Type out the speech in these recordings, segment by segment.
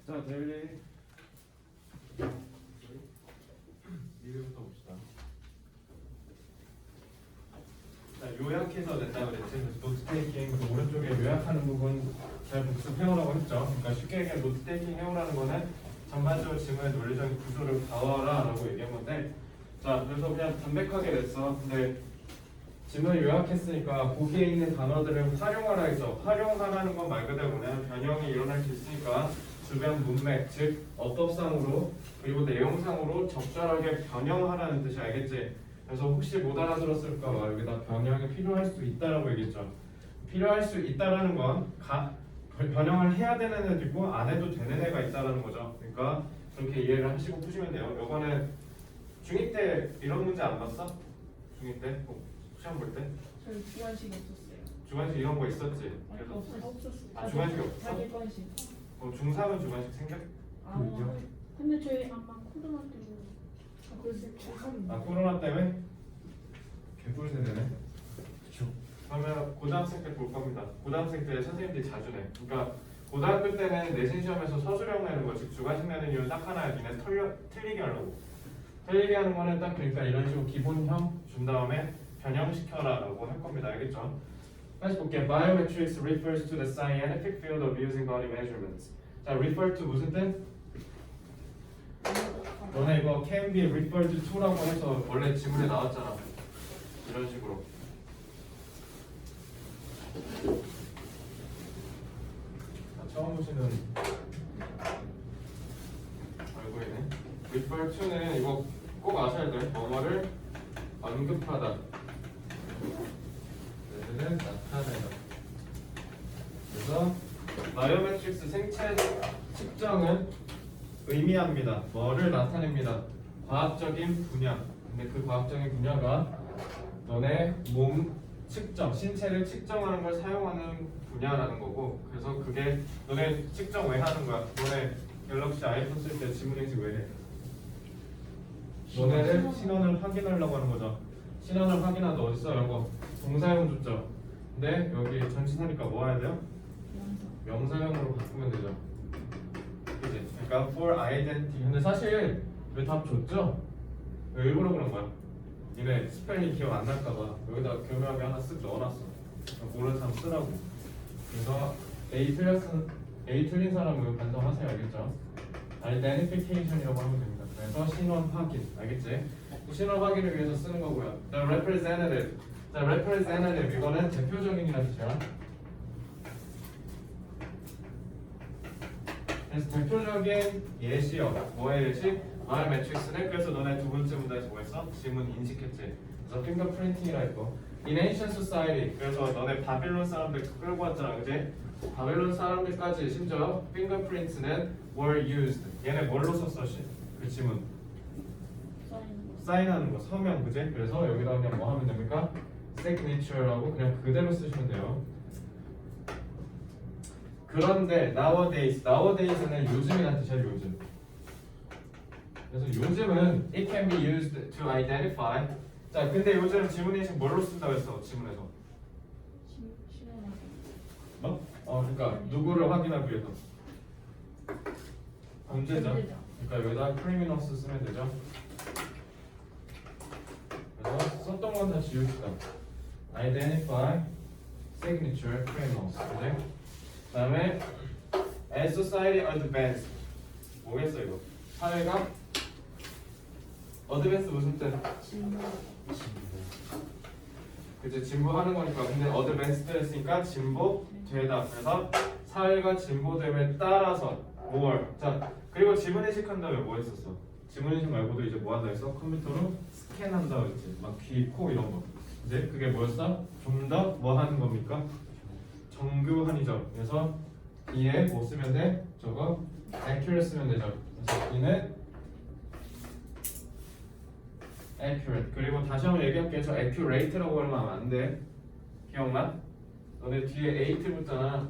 자, 데일리 리뷰부터 봅시다. 자, 요약해서 낸다 그랬지. 그래서 노트 테이킹 그 오른쪽에 요약하는 부분 잘 복습해오라고 했죠. 그러니까 쉽게 얘기해 노트 테이킹 해오라는 거는 전반적으로 지문의 논리적인 구조를 봐와라라고 얘기한 건데, 자, 그래서 그냥 담백하게 냈어. 근데 지문을 요약했으니까 거기에 있는 단어들을 활용하라 해서 활용하라는 건 말 그대로 그냥 변형이 일어날 수 있으니까 주변 문맥, 즉 어법상으로 그리고 내용상으로 적절하게 변형하라는 뜻이 알겠지? 그래서 혹시 못 알아들었을까 봐 여기다 변형이 필요할 수 있다라고 얘기했죠. 필요할 수 있다라는 건 변형을 해야 되는 애도 있고 안 해도 되는 애가 있다라는 거죠. 그러니까 그렇게 이해를 하시고 푸시면 돼요. 요거는 중2 때 이런 문제 안 봤어? 중2 때? 시험 볼 때? 저희 주관식 없었어요. 주관식 이런 거 있었지? 그래서 없었어요. 아, 주관식이 없어? 자기 관식. 중3은 주관식 생겨? 아, 근데 저희 아마 코로나 때문에. 아, 그래서 중3. 아, 코로나 때문에? 개꿀 세대네. 그쵸. 그러면 고등학생 때 볼 겁니다. 고등학생 때 선생님들이 자주 내. 그러니까 고등학교 때는 내신 시험에서 서술형 내는 거, 즉 주관식 내는 이유는 딱 하나야. 니네 틀리게 하려고. 틀리게 하는 거는 딱 그러니까 이런 식으로 기본형 준 다음에 변형시켜라 라고 할 겁니다. 알겠죠? 다시 볼게요. Biometrics refers to the scientific field of using body measurements. 자, refer to 무슨 뜻? 너네 이거 can be referred to라고 해서 원래 지문에 나왔잖아. 이런 식으로. 자, 처음 보시는 얼굴이네. refer to는 이거 꼭 아셔야 돼. 뭐뭐를 언급하다. 얘는 나타내다. 그래서 바이오메트릭스 생체 측정은 의미합니다. 뭐를 나타냅니다. 과학적인 분야. 근데 그 과학적인 분야가 너네 몸 측정, 신체를 측정하는 걸 사용하는 분야라는 거고, 그래서 그게 너네 측정 왜 하는 거야? 너네 갤럭시 아이폰 쓸 때 지문인식 왜 해? 너네를 신원을 확인하려고 하는 거죠. 신원을 확인하다 어딨어? 이거 동사형 줬죠. 근데 여기 전치사니까 뭐 해야 돼요? 명사형으로 바꾸면 되죠. 그치? 그러니까 for identity. 근데 사실 왜 답 줬죠? 왜 일부러 그런 거야? 니네 스펠링 기억 안 날까봐 여기다 교묘하게 하나 쓱 넣어놨어. 모르는 사람 쓰라고. 그래서 A 틀린 사람은 반성하세요. 알겠죠? identification이라고 하면 됩니다. 그래서 신원 확인. 알겠지? 신원 확인을 위해서 쓰는 거고요. The representative. The representative 이거는 대표적인이라는 뜻이야. 그래서 대표적인 예시요. 뭐의 예시? 바이오메트릭스는 그래서 너네 두 번째 문제에서 뭐 했어? 지문 인식했지. 그래서 핑거프린팅이라 했고. In ancient society. 그래서 너네 바빌론 사람들 끌고 왔잖아, 그지? 바빌론 사람들까지 심지어 핑거프린트는 were used. 얘네 뭘로 썼어? 그 지문. 사인하는 거, 서명, 그지? 그래서 여기다 그냥 뭐 하면 됩니까? signature라고 그냥 그대로 쓰시면 돼요. 그런데 nowadays는 요즘이라는 뜻이야. 요즘. 그래서 요즘은 it can be used to identify. 자, 근데 요즘 지문인식 뭘로 쓴다고 했어? 지문에서 뭐? 그러니까 누구를 확인하기 위해서 범죄자. 그러니까 여기다 criminals 쓰면 되죠. 그래서 썼던 건 다 지웁시다. identify, signature, criminals. 그지? 그 다음에 as society advance. 뭐겠어 이거? 사회가 advance 무슨 뜻? 그치, 진보하는 거니까. 근데 advanced 했으니까 진보되다. 그래서 사회가 진보됨에 따라서 more. 자, 그리고 지문인식 한 다음에 뭐 했었어? 지문인식 말고도 이제 뭐 한다 했어? 컴퓨터로 스캔한다 그랬지. 막 귀, 코 이런 거. 이제 그게 뭐였어? 좀 더 뭐 하는 겁니까? 정교한이죠. 그래서 이에 뭐 쓰면 돼? 저거 accurate 쓰면 되죠. 그래서 이는 accurate. 그리고 다시 한번 얘기할게. 저 accurate라고 하면 안 돼. 기억나? 너네 뒤에 AT 붙잖아.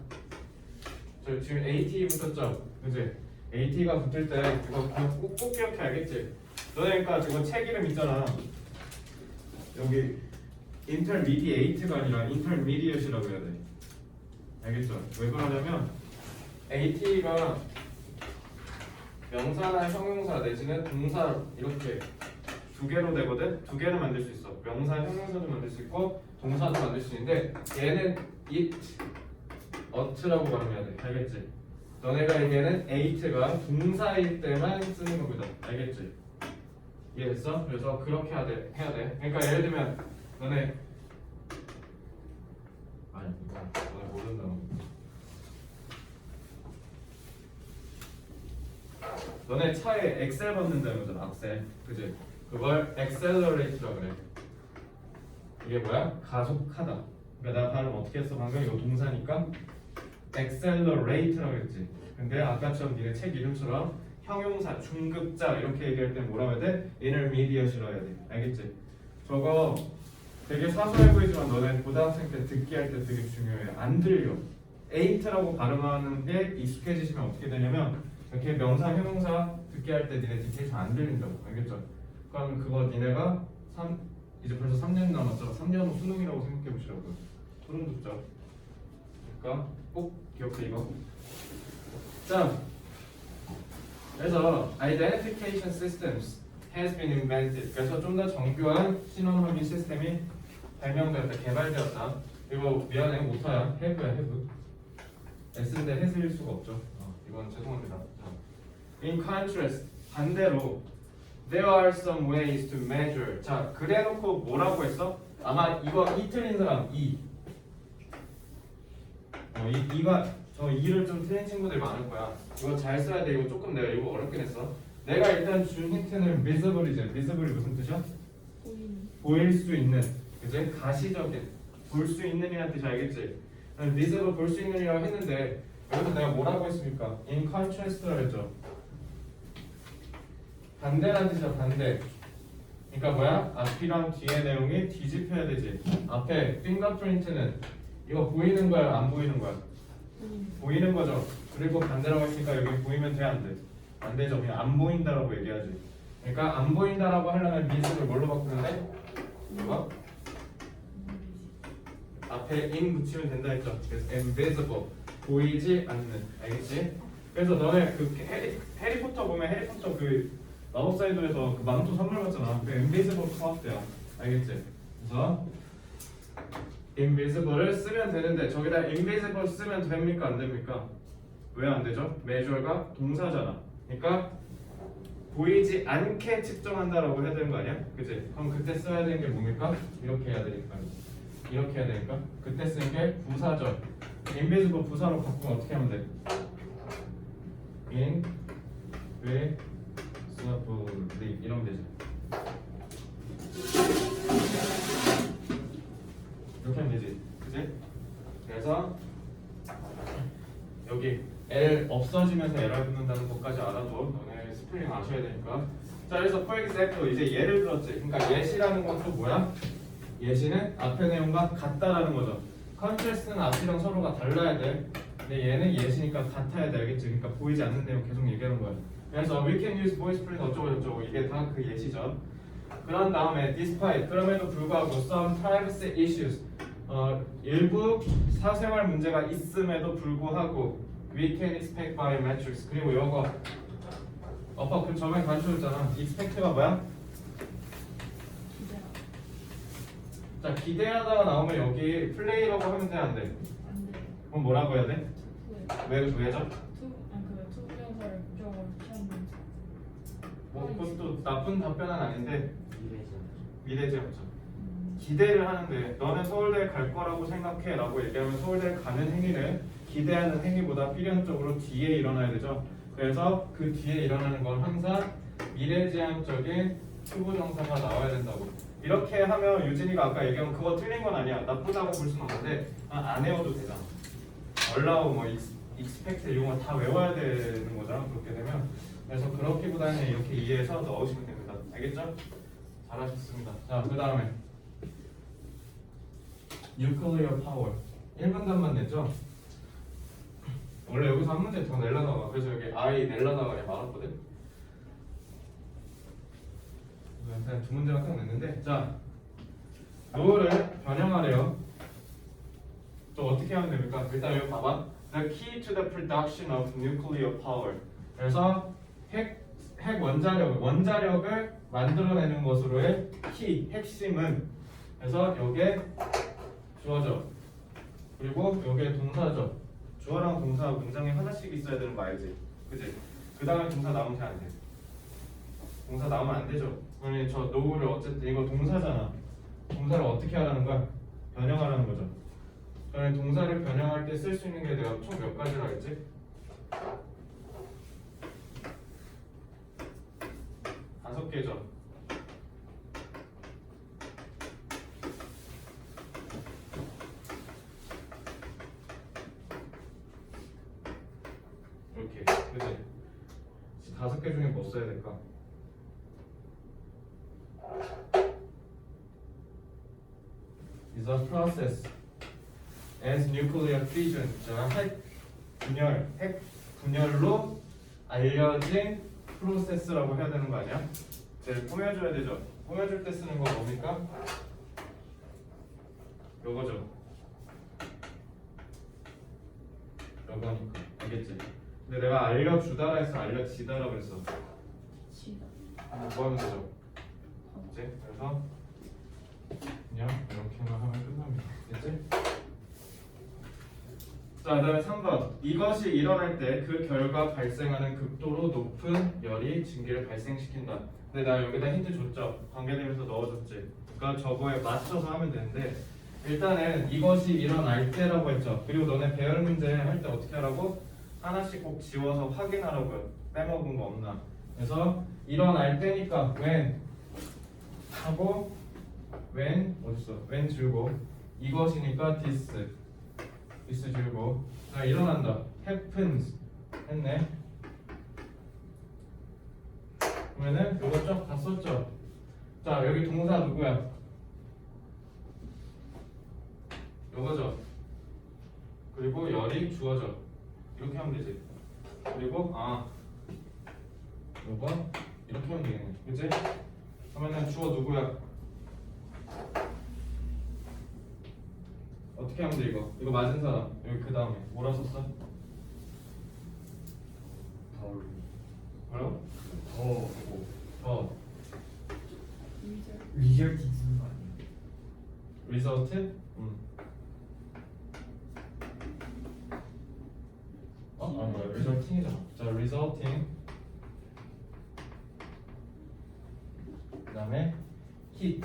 저 지금 AT 붙었죠? 그치? AT가 붙을 때 이거 그냥 꼭 기억해. 알겠지? 너네 그러니까 지금 책 이름 있잖아. 여기 intermediate가 아니라 intermediate이라고 해야 돼. 알겠죠? 왜 그러냐면 AT가 명사나 형용사 내지는 동사 이렇게 두 개로 되거든. 두 개를 만들 수 있어. 명사, 형용사도 만들 수 있고 동사도 만들 수 있는데 얘는 it, ough라고 발음해야 돼. 알겠지? 너네가 얘기하는 eight가 동사일 때만 쓰는 겁니다. 알겠지? 이해됐어? 그래서 그렇게 해야 돼. 그러니까 예를 들면 너네 아니 너네 모른다고. 너네 차에 엑셀 받는다는 거잖아. 악셀. 그지? 그걸 accelerate라고 그래. 이게 뭐야? 가속하다. 그러니까 나 발음 어떻게 했어? 방금 이거 동사니까 accelerate라고 했지. 근데 아까처럼 니네 책 이름처럼 형용사, 중급자 이렇게 얘기할 때 뭐라고 해야 돼? intermediate라고 해야 돼. 알겠지? 저거 되게 사소해 보이지만 너네 고등학생 때 듣기 할 때 되게 중요해. 안 들려. eight라고 발음하는 게 익숙해지시면 어떻게 되냐면 이렇게 명사, 형용사 듣기 할 때 니네 디테이션 안 들린다고. 알겠죠? 그럼 그거 니네가 이제 벌써 3년 남았죠? 3년 후 수능이라고 생각해 보시라고요. 소름 돋죠? 그러니까 꼭 기억해 이거. 자, 그래서 identification systems has been invented. 그래서 좀 더 정교한 신원 확인 시스템이 발명되었다, 개발되었다. 이거 미안해, 오타야. have야, have. s인데 has일 수가 없죠. 이건 죄송합니다. In contrast, 반대로 there are some ways to measure. 자, 그래놓고 뭐라고 했어? 아마 이거 이 틀린 사람 이가 저 2를 좀 틀린 친구들이 많을 거야. 이거 잘 써야 돼. 이거 조금 내가 이거 어렵게 냈어. 내가 일단 준 힌트는 visible이지. visible이 무슨 뜻이야? 보일 수 있는. 그치? 가시적인. 볼 수 있는이라는 뜻이 알겠지? visible 볼 수 있는이라고 했는데 여기서 내가 뭐라고 했습니까? in contrast라고 했죠. 반대라는 뜻이야. 반대. 그러니까 뭐야? 앞이랑 뒤의 내용이 뒤집혀야 되지. 앞에 핑거프린트는 이거 보이는 거야? 안 보이는 거야? 보이는 거죠. 그리고 반대라고 했으니까 여기 보이면 돼? 안 돼? 안 되죠. 그냥 안 보인다라고 얘기하지. 그러니까 안 보인다라고 하려면 미스를 뭘로 바꾸는데? 이거? 앞에 in 붙이면 된다 했죠. 그래서 invisible. 보이지 않는. 알겠지? 그래서 너네 그 해리포터 보면 해리포터 그 마법사이도에서 그 망토 선물 받잖아. 그 invisible cloth야. 알겠지? 그래서 invisible을 쓰면 되는데 저기다 invisible 쓰면 됩니까? 안 됩니까? 왜 안 되죠? measure가 동사잖아. 그러니까 보이지 않게 측정한다라고 해야 되는 거 아니야? 그치? 그럼 그때 써야 되는 게 뭡니까? 이렇게 해야 되니까. 이렇게 해야 되니까. 그때 쓰는 게 부사절. invisible 부사로 바꾸면 어떻게 하면 돼? invisibly 이러면 되지. 이렇게 하면 되지. 그치? 그래서 여기 L 없어지면서 에러 붙는다는 것까지 알아도 너네 스펠링 아셔야 되니까. 자, 그래서 for example 이제 예를 들었지. 그러니까 예시라는 건 또 뭐야? 예시는 앞의 내용과 같다라는 거죠. 컨트레스트는 앞이랑 서로가 달라야 돼. 근데 얘는 예시니까 같아야 돼. 알겠지? 그러니까 보이지 않는 내용 계속 얘기하는 거야. 그래서 we can use voice print 어쩌고 저쩌고 이게 다 그 예시죠. 그런 다음에 despite 그럼에도 불구하고 some privacy issues 일부 사생활 문제가 있음에도 불구하고 we can expect biometrics. 그리고 이거 그 저번에 가르쳐줬잖아. expect가 뭐야? 자, 기대하다가 나오면 여기 플레이라고 하면 돼? 안 돼? 안 돼. 그럼 뭐라고 해야 돼? 왜죠? 투명사를 무조건 취하는 뭐 그것도 나쁜 답변은 아닌데 미래지향적. 기대를 하는데 너는 서울대 갈 거라고 생각해 라고 얘기하면 서울대 가는 행위는 기대하는 행위보다 필연적으로 뒤에 일어나야 되죠. 그래서 그 뒤에 일어나는 건 항상 미래지향적인 투부정사가 나와야 된다고. 이렇게 하면 유진이가 아까 얘기한 그거 틀린 건 아니야. 나쁘다고 볼 수는 없는데 안 외워도 되잖아. allow, 뭐 expect 이런 거 다 외워야 되는 거잖아. 그렇게 되면. 그래서 그렇기보다는 이렇게 이해해서 넣으시면 됩니다. 알겠죠? 잘하셨습니다. 자, 그 다음에 nuclear power 1분단만 냈죠? 원래 여기서 한 문제 더 내려다가 그래서 여기 I 내려다가 말았거든. 그냥 두 문제만 딱 냈는데 자, 요거를 변형하래요. 또 어떻게 하면 됩니까? 일단 여기 봐봐. The key to the production of nuclear power. 그래서 핵 원자력을 만들어내는 것으로의 키, 핵심은 그래서 요게 주어져. 그리고 요게 동사죠. 주어랑 동사 문장에 하나씩 있어야 되는 거 알지? 그지? 그 다음에 동사 나오면 안 돼. 동사 나오면 안 되죠. 그러니 저 노우를 어쨌든 이거 동사잖아. 동사를 어떻게 하라는 거야? 변형하라는 거죠. 그러니 동사를 변형할 때 쓸 수 있는 게 내가 총 몇 가지라 했지? 5개죠. 이렇게, 그치? 5개 중에 뭐 써야 될까? is a process as nuclear fission. 자, 핵 분열로 알려진 프로세스라고 해야 되는 거 아니야? 이제 꾸며줘야 되죠. 꾸며줄 때 쓰는 거 뭡니까? 요거죠. 요거니까. 알겠지? 근데 내가 알려주다라 해서 알려지다라고 그랬어. 지다. 뭐 하면 되죠? 이제 그래서 그냥 이렇게만 하면 끝납니다. 됐지? 자, 그다음에 3번. 이것이 일어날 때 그 결과 발생하는 극도로 높은 열이 증기를 발생시킨다. 근데 나 여기다 힌트 줬죠? 관계대명사 넣어줬지. 그러니까 저거에 맞춰서 하면 되는데 일단은 이것이 일어날 때라고 했죠. 그리고 너네 배열 문제 할 때 어떻게 하라고? 하나씩 꼭 지워서 확인하라고요. 빼먹은 거 없나. 그래서 일어날 때니까 when 하고 when 어딨어? when 지우고 이것이니까 this 지우고 자 일어난다 happens 했네. 그러면은 요거 쫙 다 썼죠. 자 여기 동사 누구야? 요거죠. 그리고 열이 주어져. 이렇게 하면 되지. 그리고 요거 이렇게 하면 되겠네. 그치? 그러면은 주어 누구야? 어떻게 하면 돼 이거? 이거 맞은 사람 여기 그 다음에 뭐라 썼어? 뭐라고? 더 리절트 있는 거 아니에요? result? 뭐야 resulting이잖아. 자 resulting 그 다음에 heat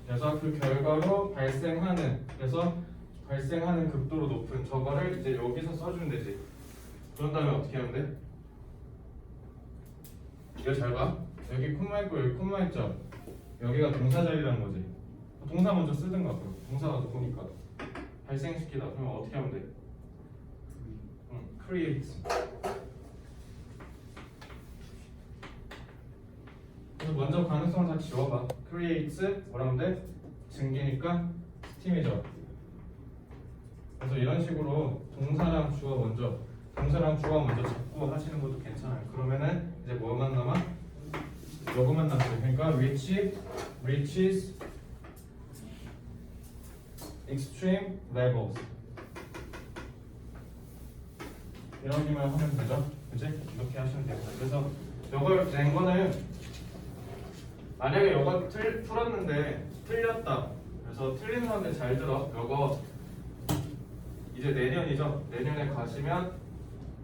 그래서 그 결과로 발생하는 극도로 높은 저거를 이제 여기서 써주면 되지. 그런 다음에 어떻게 하면 돼? 이거 잘 봐. 여기 콤마 있고 여기 콤마 있죠. 여기가 동사 자리라는 거지. 동사 먼저 쓰든가. 그럼 동사가 누구니까 발생시키다. 그러면 어떻게 하면 돼? create. 그래서 먼저 가능성을 다 지워봐. creates 뭐라면 돼? 증기니까 스팀이죠. 그래서 이런 식으로 동사랑 주어 먼저 잡고 하시는 것도 괜찮아요. 그러면은 이제 뭐만 남아? 요거만 남죠. 그러니까 reaches extreme levels 이러기만 하면 되죠. 그치? 이렇게 하시면 됩니다. 그래서 요걸 낸 거는 만약에 요거 풀었는데 틀렸다. 그래서 틀린 사람들 잘 들어. 요거 이제 내년이죠. 내년에 가시면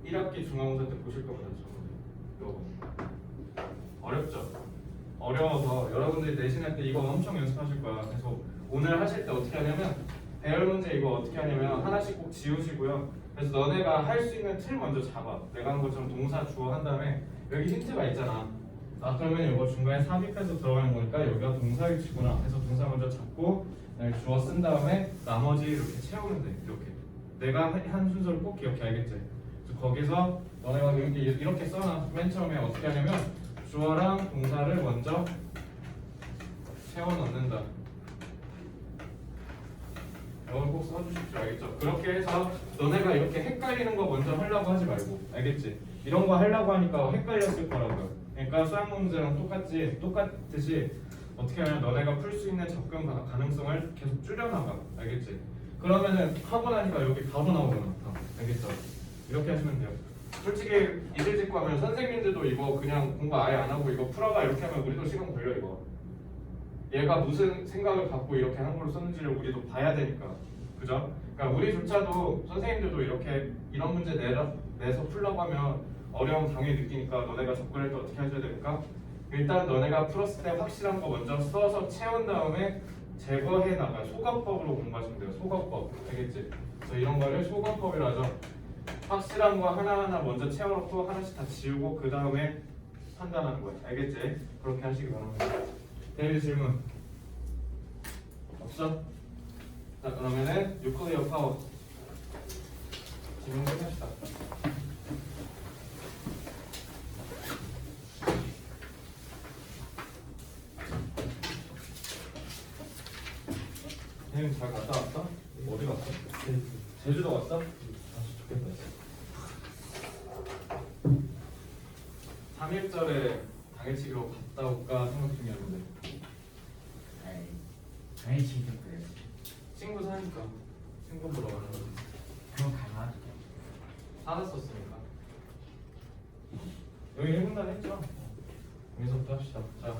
1학기 중간고사 때 보실 겁니다. 요거 어렵죠? 어려워서 여러분들이 내신할 때 이거 엄청 연습하실 거야. 그래서 오늘 하실 때 어떻게 하냐면 배열 문제 이거 어떻게 하냐면 하나씩 꼭 지우시고요. 그래서 너네가 할 수 있는 틀 먼저 잡아. 내가 한 것처럼 동사 주어 한 다음에 여기 힌트가 있잖아. 그러면 이거 중간에 삽입해서 들어가는 거니까 여기가 동사 위치구나. 해서 동사 먼저 잡고 주어 쓴 다음에 나머지 이렇게 채우면 돼. 이렇게 내가 한 순서를 꼭 기억해. 알겠지? 그래서 거기서 너네가 이렇게 써놔. 맨 처음에 어떻게 하냐면 주어랑 동사를 먼저 채워 넣는다. 이걸 꼭 써주십시오. 알겠죠? 그렇게 해서 너네가 이렇게 헷갈리는 거 먼저 하려고 하지 말고. 알겠지? 이런 거 하려고 하니까 헷갈렸을 거라고요. 그러니까 수학 문제랑 똑같듯이 어떻게 하면 너네가 풀 수 있는 접근 가능성을 계속 줄여나가. 알겠지? 그러면은 하고 나니까 여기 바로 나오잖아. 알겠죠? 이렇게 하시면 돼요. 솔직히 이질 짓고 하면 선생님들도 이거 그냥 공부 아예 안 하고 이거 풀어가 이렇게 하면 우리도 시간 걸려 이거. 얘가 무슨 생각을 갖고 이렇게 한글로 썼는지를 우리도 봐야 되니까. 그죠? 그러니까 우리조차도 선생님들도 이렇게 이런 문제 내서 풀려고 하면 어려움 당연히 느끼니까 너네가 접근할 때 어떻게 해줘야 됩니까? 일단 너네가 풀었을 때 확실한 거 먼저 써서 채운 다음에 제거해 나가. 소거법으로 공부하시면 돼요. 소거법. 알겠지? 그래서 이런 거를 소거법이라 하죠. 확실한 거 하나하나 먼저 채워놓고 하나씩 다 지우고 그 다음에 판단하는 거야. 알겠지? 그렇게 하시기 바랍니다. 데일리 질문 없어? 자 그러면은 뉴클리어 파워 질문 끝냅시다. 혜윤 잘 갔다 왔어? 어디 갔어? 제주도 갔어? 아주 좋겠다. 3일절에 당일치기로 갔다 올까 생각 중이었는데 당연히 챙겼고요. 친구 사니까 친구 보러 가는 거지. 그럼 가만. 살았었으니까 여기 1분단 했죠? 여기서부터 합시다. 자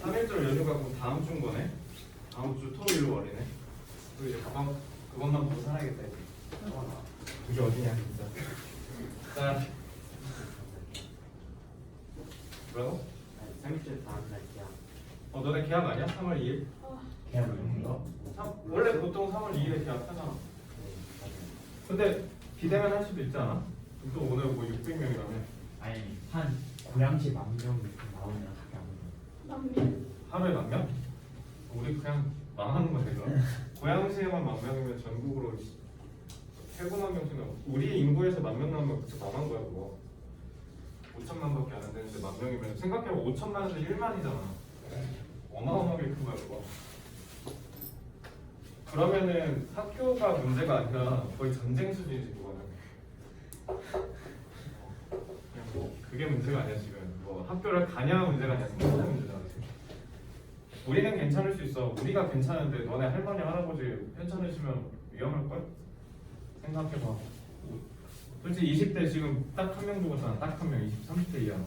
3일절 연휴가 그럼 다음 주인 거네? 다음 주 토요일 월이네. 그리고 이제 그것만 보고 살아야겠다 이제. 그게 어디냐 진짜. 자 뭐라고? 3일 다음 날 기약. 너네 계약 아니야? 3월 2일? 계약을 하는 거? 원래 보통 3월 2일에 계약하잖아. 근데 비대면 할 수도 있지 않아? 또 오늘 뭐 600명이라며. 아니 한 고양시 만명 이렇게 나오면 하게 하는 거. 남미. 하루에 만 명? 우리 그냥 망하는 건데 그럼? 고양시에만 만 명이면 전국으로 8,9만 명쯤 우리 인구에서 만 명 나오면 진짜 망한 거야 그거. 5천만밖에 안 되는데 만 명이면 생각해보면 5천만에서 1만이잖아. 어마어마하게 큰 거야 그거. 그러면은 학교가 문제가 아니라 거의 전쟁 수준이지 그거는. 그냥 뭐 그게 문제가 아니야 지금. 뭐 학교를 가냐 문제가 아니라 생각하는 문제잖아 지금. 우리는 괜찮을 수 있어. 우리가 괜찮은데 너네 할머니 할아버지 괜찮으시면 위험할걸? 생각해봐. 솔직히 20대 지금 딱 한 명 죽었잖아. 딱 한 명. 20, 30대 이하.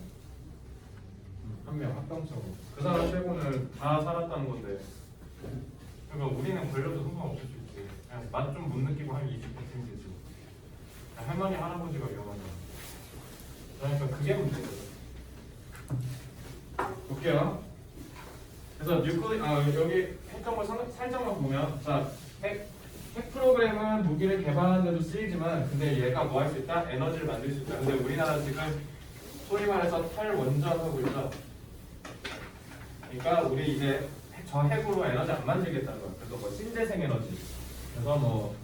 한 명 합병증으로. 그 사람 빼고는 다 살았다는 건데. 그러니까 우리는 걸려도 상관없을 수 있지. 그냥 맛 좀 못 느끼고 한 20% 되지. 할머니 할아버지가 위험하잖아. 그러니까 그게 문제거든. 볼게요. 그래서 여기 핵정보 살짝만 보면 핵 프로그램은 무기를 개발하는 데도 쓰이지만 근데 얘가 뭐 할 수 있다? 에너지를 만들 수 있다. 근데 우리나라 지금 소위 말해서 탈원전하고 있죠. 그러니까 우리 이제 저 핵으로 에너지 안 만들겠다는 거야. 그래서 뭐 신재생 에너지, 그래서 뭐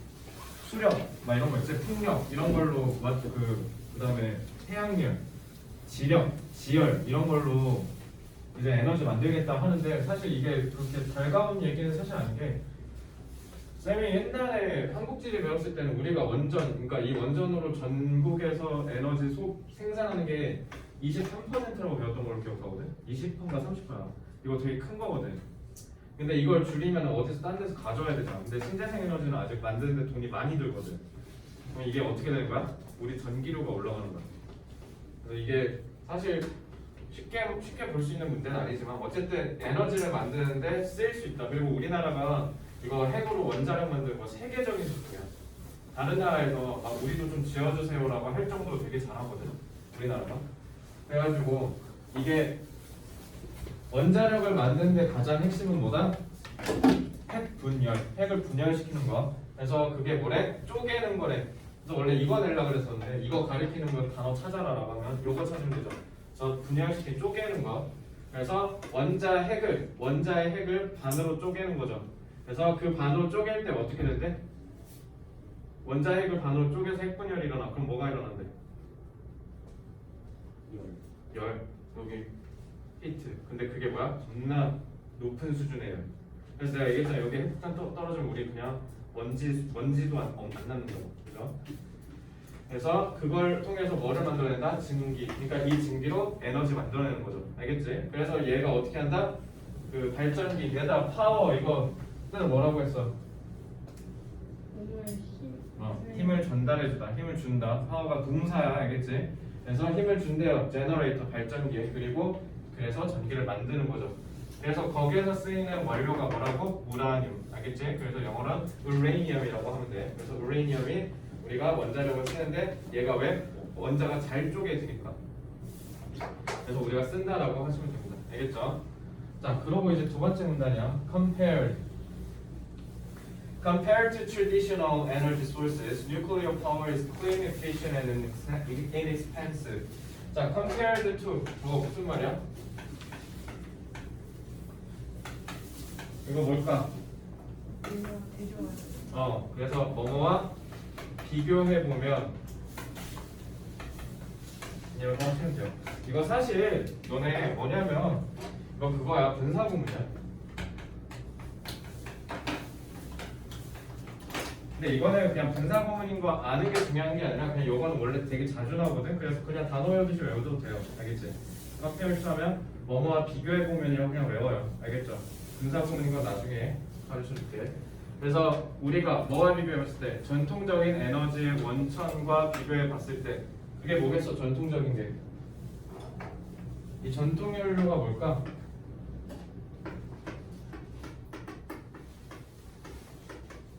수력, 막 이런 거 있지, 풍력 이런 걸로 그다음에 태양열, 지력, 지열 이런 걸로 이제 에너지 만들겠다 하는데 사실 이게 그렇게 달가운 얘기는 사실 아닌 게 쌤이 옛날에 한국지리 배웠을 때는 우리가 원전, 그러니까 이 원전으로 전국에서 에너지 생산하는 게 23%라고 배웠던 걸로 기억하거든. 20%인가 30%야. 이거 되게 큰 거거든. 근데 이걸 줄이면 어디서 딴 데서 가져와야 되잖아. 근데 신재생 에너지는 아직 만드는데 돈이 많이 들거든. 그럼 이게 어떻게 되는 거야? 우리 전기료가 올라가는 거야. 그래서 이게 사실 쉽게 볼 수 있는 문제는 아니지만 어쨌든 에너지를 만드는데 쓰일 수 있다. 그리고 우리나라가 이거 핵으로 원자력 만드는 거 세계적인 수준이야. 다른 나라에서 우리도 좀 지어주세요라고 할 정도로 되게 잘하거든. 우리나라가. 그래가지고 이게 원자력을 만드는데 가장 핵심은 뭐다? 핵 분열. 핵을 분열시키는 거. 그래서 그게 뭐래? 쪼개는 거래. 그래서 원래 이거 내려고 그랬었는데 이거 가리키는 거 단어 찾아라라고 하면 요거 찾으면 되죠. 그래서 분열시키 쪼개는 거. 그래서 원자의 핵을 반으로 쪼개는 거죠. 그래서 그 반으로 쪼갤 때 어떻게 된대? 원자의 핵을 반으로 쪼개서 핵분열이 일어나. 그럼 뭐가 일어난대? 열. 여기 히트. 근데 그게 뭐야? 존나 높은 수준의 열. 그래서 내가 얘기했잖아. 여기 핵폭탄 떨어지면 우리 그냥 먼지도 안 남는다고. 그죠? 그래서 그걸 통해서 뭐를 만들어낸다? 증기. 그러니까 이 증기로 에너지 만들어내는 거죠. 알겠지? 그래서 얘가 어떻게 한다? 그 발전기, 얘다 파워 이거 뜻은 뭐라고 했어? 몸을 힘. 힘을 전달해주다, 힘을 준다. 파워가 동사야, 알겠지? 그래서 힘을 준대요. 제너레이터 발전기. 그리고 그래서 전기를 만드는 거죠. 그래서 거기에서 쓰이는 원료가 뭐라고? 우라늄. 알겠지? 그래서 영어로는 우레니엄이라고 하면 돼. 그래서 우레니엄이 우리가 원자력을 쓰는데 얘가 왜? 원자가 잘 쪼개지니까. 그래서 우리가 쓴다라고 하시면 됩니다. 알겠죠? 자, 그러고 이제 두 번째 문단이야. Compared. Compared to traditional energy sources, nuclear power is clean, efficient, and inexpensive. 자, compared to 뭐 무슨 말이야? 이거 뭘까? 그래서 뭐뭐와 비교해 보면 이렇게 하시면 돼요. 이거 사실 너네 뭐냐면 이거 그거야, 분사구문이야. 근데 이거는 그냥 분사구문인 거 아는 게 중요한 게 아니라 그냥 이거는 원래 되게 자주 나오거든. 그래서 그냥 단어 외우듯이 외워도 돼요. 알겠지? 이렇게 하면 뭐뭐와 비교해 보면이라고 그냥 외워요. 알겠죠? 분사구문인 거 나중에 가르쳐줄게. 그래서 우리가 뭐와 비교해봤을 때 전통적인 에너지의 원천과 비교해봤을 때 그게 뭐겠어? 전통적인 게 이 전통 연료가 뭘까?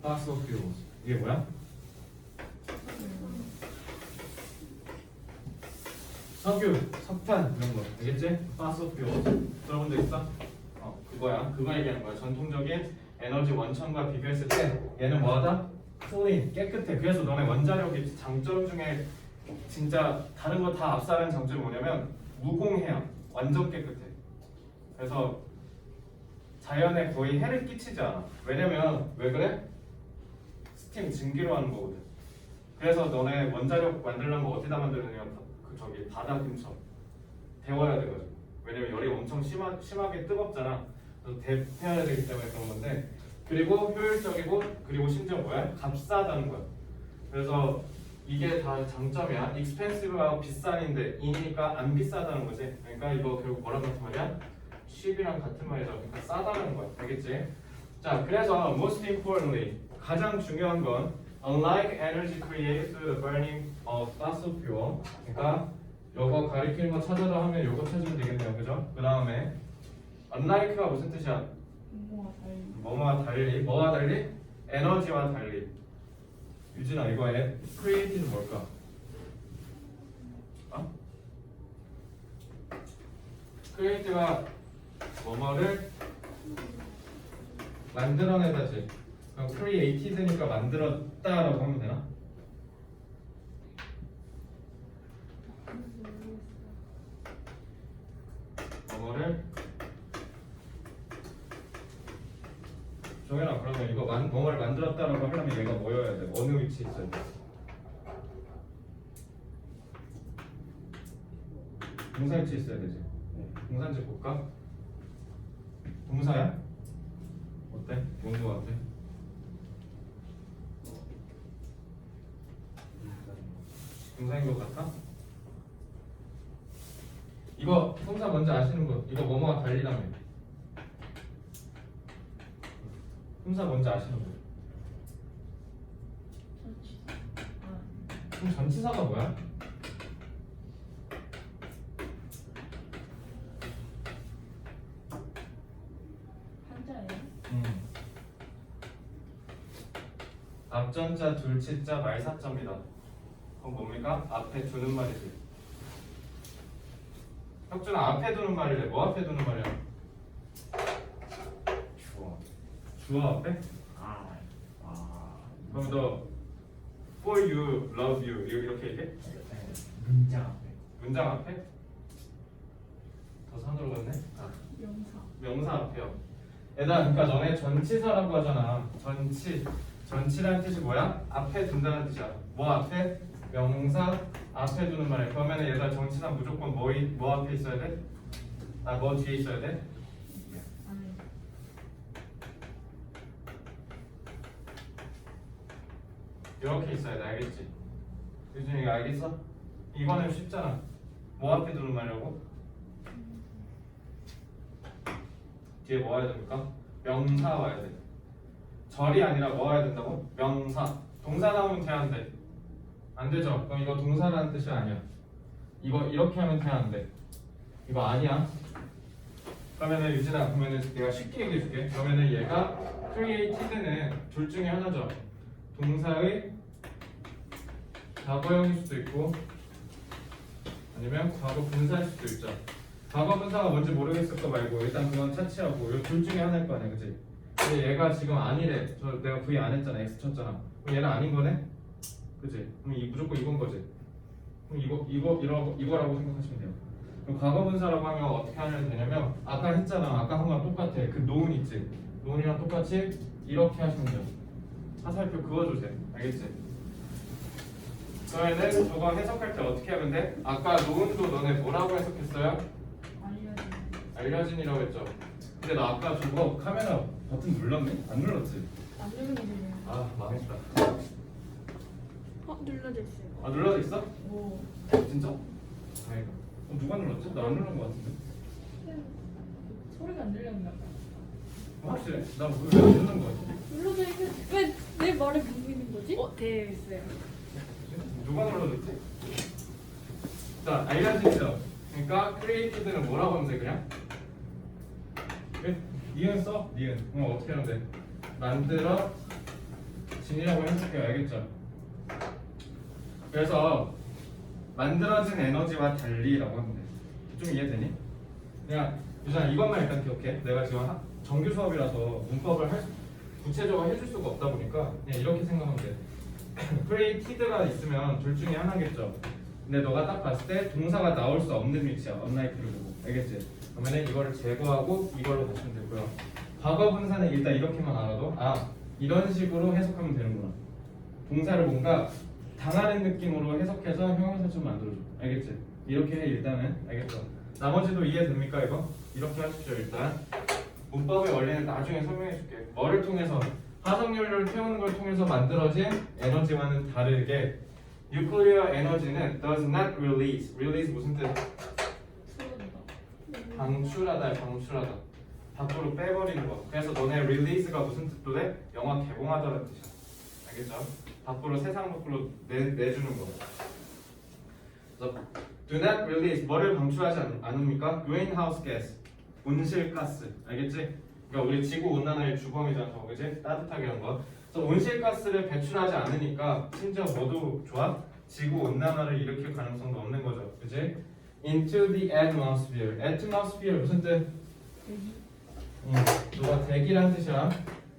fossil fuels. 이게 뭐야? 석유, 석탄 이런 거 알겠지? fossil fuels 들어본 적 있어? 그거야. 그거 얘기하는 거야. 전통적인 에너지 원천과 비교했을 때 얘는 뭐하다? clean, 깨끗해. 그래서 너네 원자력의 장점 중에 진짜 다른 거 다 압사하는 장점이 뭐냐면 무공해요. 완전 깨끗해. 그래서 자연에 거의 해를 끼치지 않아. 왜냐면 왜 그래? 스팀 증기로 하는 거거든. 그래서 너네 원자력 만들려면 어디다 만들느냐? 그 저기 바다 근처 데워야 되거든. 왜냐면 열이 엄청 심하게 뜨겁잖아. 그래서 대피해야 되기 때문에 그런 건데. 그리고 효율적이고 그리고 심지어 뭐야? 값싸다는 거야. 그래서 이게 다 장점이야. expensive하고 비싼인데 인이니까 안 비싸다는 거지. 그러니까 이거 결국 뭐랑 같은 말이야? cheap이랑 같은 말이죠. 그러니까 싸다는 거야. 알겠지? 자, 그래서 most importantly 가장 중요한 건 unlike energy created through the burning of fossil fuel. 그러니까 요거 가리키는 거 찾아라 하면 요거 찾으면 되겠네요. 그죠? 그 다음에 unlike가 무슨 뜻이야? 뭐와 달리? 뭐와 달리? 에너지와 달리. 유진아 이거에 create는 뭘까? create가 뭐뭐를 만들어내다지. 그럼 created니까 만들었다라고 하면 되나? 뭐뭐를 정현아 그러면 이거 뭐뭐를 만들었다라고 하려면 얘가 뭐여야 돼? 어느 위치에 있어야 돼? 동사 위치에 있어야 되지. 동사인지 볼까? 동사야? 어때? 뭔 거 같아? 동사인 것 같아? 이거 동사 먼저 아시는 분 이거 뭐뭐와 달리라며. 동사 먼저 아시는 분. 그럼 전치사가 뭐야? 앞전자, 둘치자, 말사자입니다. 그럼 뭡니까? 앞에 두는 말이지. 혁준아 앞에 두는 말이래. 뭐 앞에 두는 말이야? 주어. 주어 앞에? 그럼 너 for you, love you 이렇게 얘기해? 문장 앞에. 문장 앞에? 더 산으로 갔네? 명사 앞에요. 얘들아 그러니까 너네 전치사라고 하잖아. 전치라는 뜻이 뭐야? 앞에 둔다는 뜻이야. 뭐 앞에? 명사 앞에 두는 말이야. 그러면 얘들아 전치사 무조건 뭐 앞에 있어야 돼? 뭐 뒤에 있어야 돼? 이렇게 있어야 돼. 알겠지? 유준이 이거 알겠어? 이거는 쉽잖아. 뭐 앞에 두는 말이라고? 뒤에 뭐 와야 됩니까? 명사 와야 돼. 절이 아니라 뭐 와야 된다고? 명사. 동사 나오면 돼, 안 돼? 안 되죠? 그럼 이거 동사라는 뜻이 아니야. 이거 이렇게 하면 돼, 안 돼? 이거 아니야. 그러면은 유진아, 그러면은 내가 쉽게 얘기해 줄게. 그러면은 얘가 created는 둘 중에 하나죠. 동사의 과거형일 수도 있고 아니면 과거 분사일 수도 있죠. 과거 분사가 뭔지 모르겠을 거 말고 일단 그건 차치하고 이 둘 중에 하나일 거 아니야, 그치? 근데 얘가 지금 아니래. 저 내가 V 안 했잖아, X 쳤잖아. 그럼 얘는 아닌 거네, 그치? 그럼 무조건 이건 거지. 그럼 이거라고 생각하시면 돼요. 그럼 과거 분사라고 하면 어떻게 하면 되냐면 아까 했잖아. 아까 한 거랑 똑같아. 그 노은 있지? 노은이랑 똑같이 이렇게 하시면 돼요. 화살표 그어주세요. 알겠지? 그러면은 저거 해석할 때 어떻게 하면 돼? 아까 노은도 너네 뭐라고 해석했어요? 알려진이라고 했죠. 근데 나 아까 저거 카메라 버튼 눌렀네? 안 눌렀지? 안 누르면 되네요. 아 망했다. 눌러져 있어요. 아 눌러져 있어? 오. 진짜? 다행이다. 누가 눌렀지? 나 안 누른 거 같은데. 소리가 안 들렸나 봐. 확실해? 나왜 안 누른 거 같지? 눌러져 있는 왜내 말에 못 믿는 거지? 되어 있어요. 누가 눌러줬지? 자, 알려진이죠. 그러니까 created는 뭐라고 하면 돼 그냥? 니은 써? 니은. 그럼 어떻게 하면 돼? 만들어 진이라고 해줄게요. 알겠죠? 그래서 만들어진 에너지와 달리라고 하면 돼. 좀 이해되니? 그냥 유진아 이것만 일단 기억해. 내가 지금 정규 수업이라서 문법을 구체적으로 해줄 수가 없다 보니까 그냥 이렇게 생각하면 돼. created가 있으면 둘 중에 하나겠죠. 근데 너가 딱 봤을 때 동사가 나올 수 없는 위치야. unlike를 보고. 알겠지? 그러면 이거를 제거하고 이걸로 가시면 되고요. 과거 분사는 일단 이렇게만 알아도 이런 식으로 해석하면 되는구나. 동사를 뭔가 당하는 느낌으로 해석해서 형용사 좀 만들어줘. 알겠지? 이렇게 해 일단은. 알겠죠? 나머지도 이해됩니까 이거? 이렇게 하십시오 일단. 문법의 원리는 나중에 설명해줄게. 뭐를 통해서? 화석연료를 태우는 걸 통해서 만들어진 에너지와는 다르게 뉴클리어 에너지는 does not release. release 무슨 뜻? 방출하다, 방출하다. 밖으로 빼버리는 거. 그래서 너네 release가 무슨 뜻도 돼? 영화 개봉하다는 뜻이야. 알겠죠? 밖으로 세상 밖으로 내주는 거. 그래서 do not release 뭐를 방출하지 않습니까? greenhouse gas 온실가스. 알겠지? 그러니까 우리 지구 온난화의 주범이잖아, 저거, 그지? 따뜻하게 한 거. 그래서 온실가스를 배출하지 않으니까 심지어 뭐도 좋아? 지구 온난화를 일으킬 가능성도 없는 거죠, 그지? Into the atmosphere. atmosphere 무슨 뜻? 너가 대기란 뜻이야.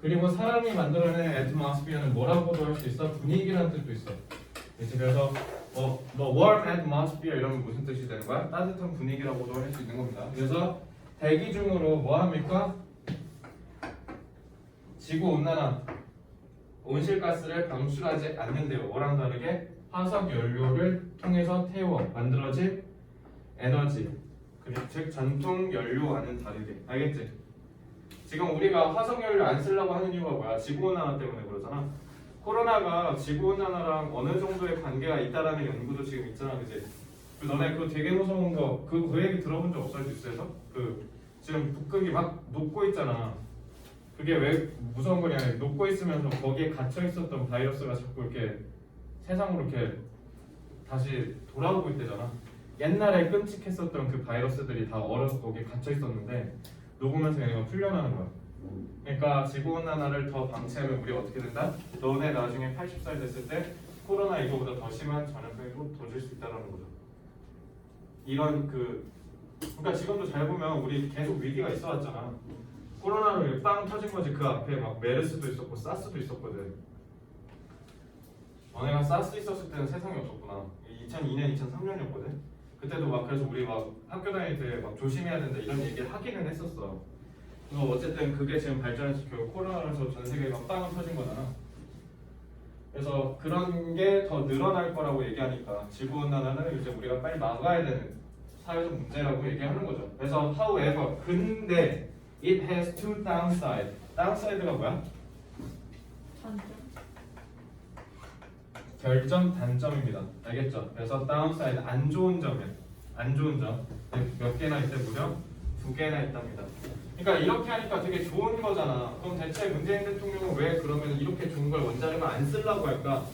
그리고 사람이 만들어낸 atmosphere는 뭐라고도 할 수 있어? 분위기란 뜻도 있어. 그치? 그래서 뭐 warm atmosphere 이러면 무슨 뜻이 되는 거야? 따뜻한 분위기라고도 할 수 있는 겁니다. 그래서 대기 중으로 뭐 합니까? 지구 온난화, 온실가스를 방출하지 않는데요. 뭐랑 다르게 화석 연료를 통해서 태워 만들어진 에너지, 즉 전통 연료와는 다르게. 알겠지? 지금 우리가 화석 연료 안 쓰려고 하는 이유가 뭐야? 지구 온난화 때문에 그러잖아. 코로나가 지구 온난화랑 어느 정도의 관계가 있다라는 연구도 지금 있잖아, 그지? 너네 그거 되게 무서운 거, 그 얘기 들어본 적 없어, 뉴스에서? 지금 북극이 막 녹고 있잖아. 그게 왜 무서운 거냐? 녹고 있으면서 거기에 갇혀 있었던 바이러스가 자꾸 이렇게 세상으로 이렇게 다시 돌아오고 있대잖아. 옛날에 끔찍했었던 그 바이러스들이 다 얼어서 거기에 갇혀 있었는데 녹으면서 얘가 풀려나는 거야. 그러니까 지구온난화를 더 방치하면 우리 어떻게 된다? 너네 나중에 80살 됐을 때 코로나 이거보다 더 심한 전염병이 또 줄 수 있다는 거죠. 이런 그러니까 지금도 잘 보면 우리 계속 위기가 있어왔잖아. 코로나로 빵 터진 거지. 그 앞에 막 메르스도 있었고 사스도 있었거든. 너네가 사스 있었을 때는 세상이 없었구나. 2002년, 2003년이었거든. 그때도 막 그래서 우리 막 학교 다닐 때 막 조심해야 된다 이런 얘기를 하기는 했었어. 어쨌든 그게 지금 발전해서 결국 코로나라서 전 세계가 빵 터진 거잖아. 그래서 그런 게 더 늘어날 거라고 얘기하니까 지구온난화는 이제 우리가 빨리 막아야 되는 사회적 문제라고 얘기하는 거죠. 그래서 however, 근데 it has two downside. downside가 뭐야? 결점, 단점입니다. 알겠죠? 그래서 downside 안 좋은 점이야. 안 좋은 점 몇 개나 있대 보면 두 개나 있답니다. 그러니까 이렇게 하니까 되게 좋은 거잖아. 그럼 대체 문재인 대통령은 왜 그러면 이렇게 좋은 걸 원자력을 안 쓰려고 할까?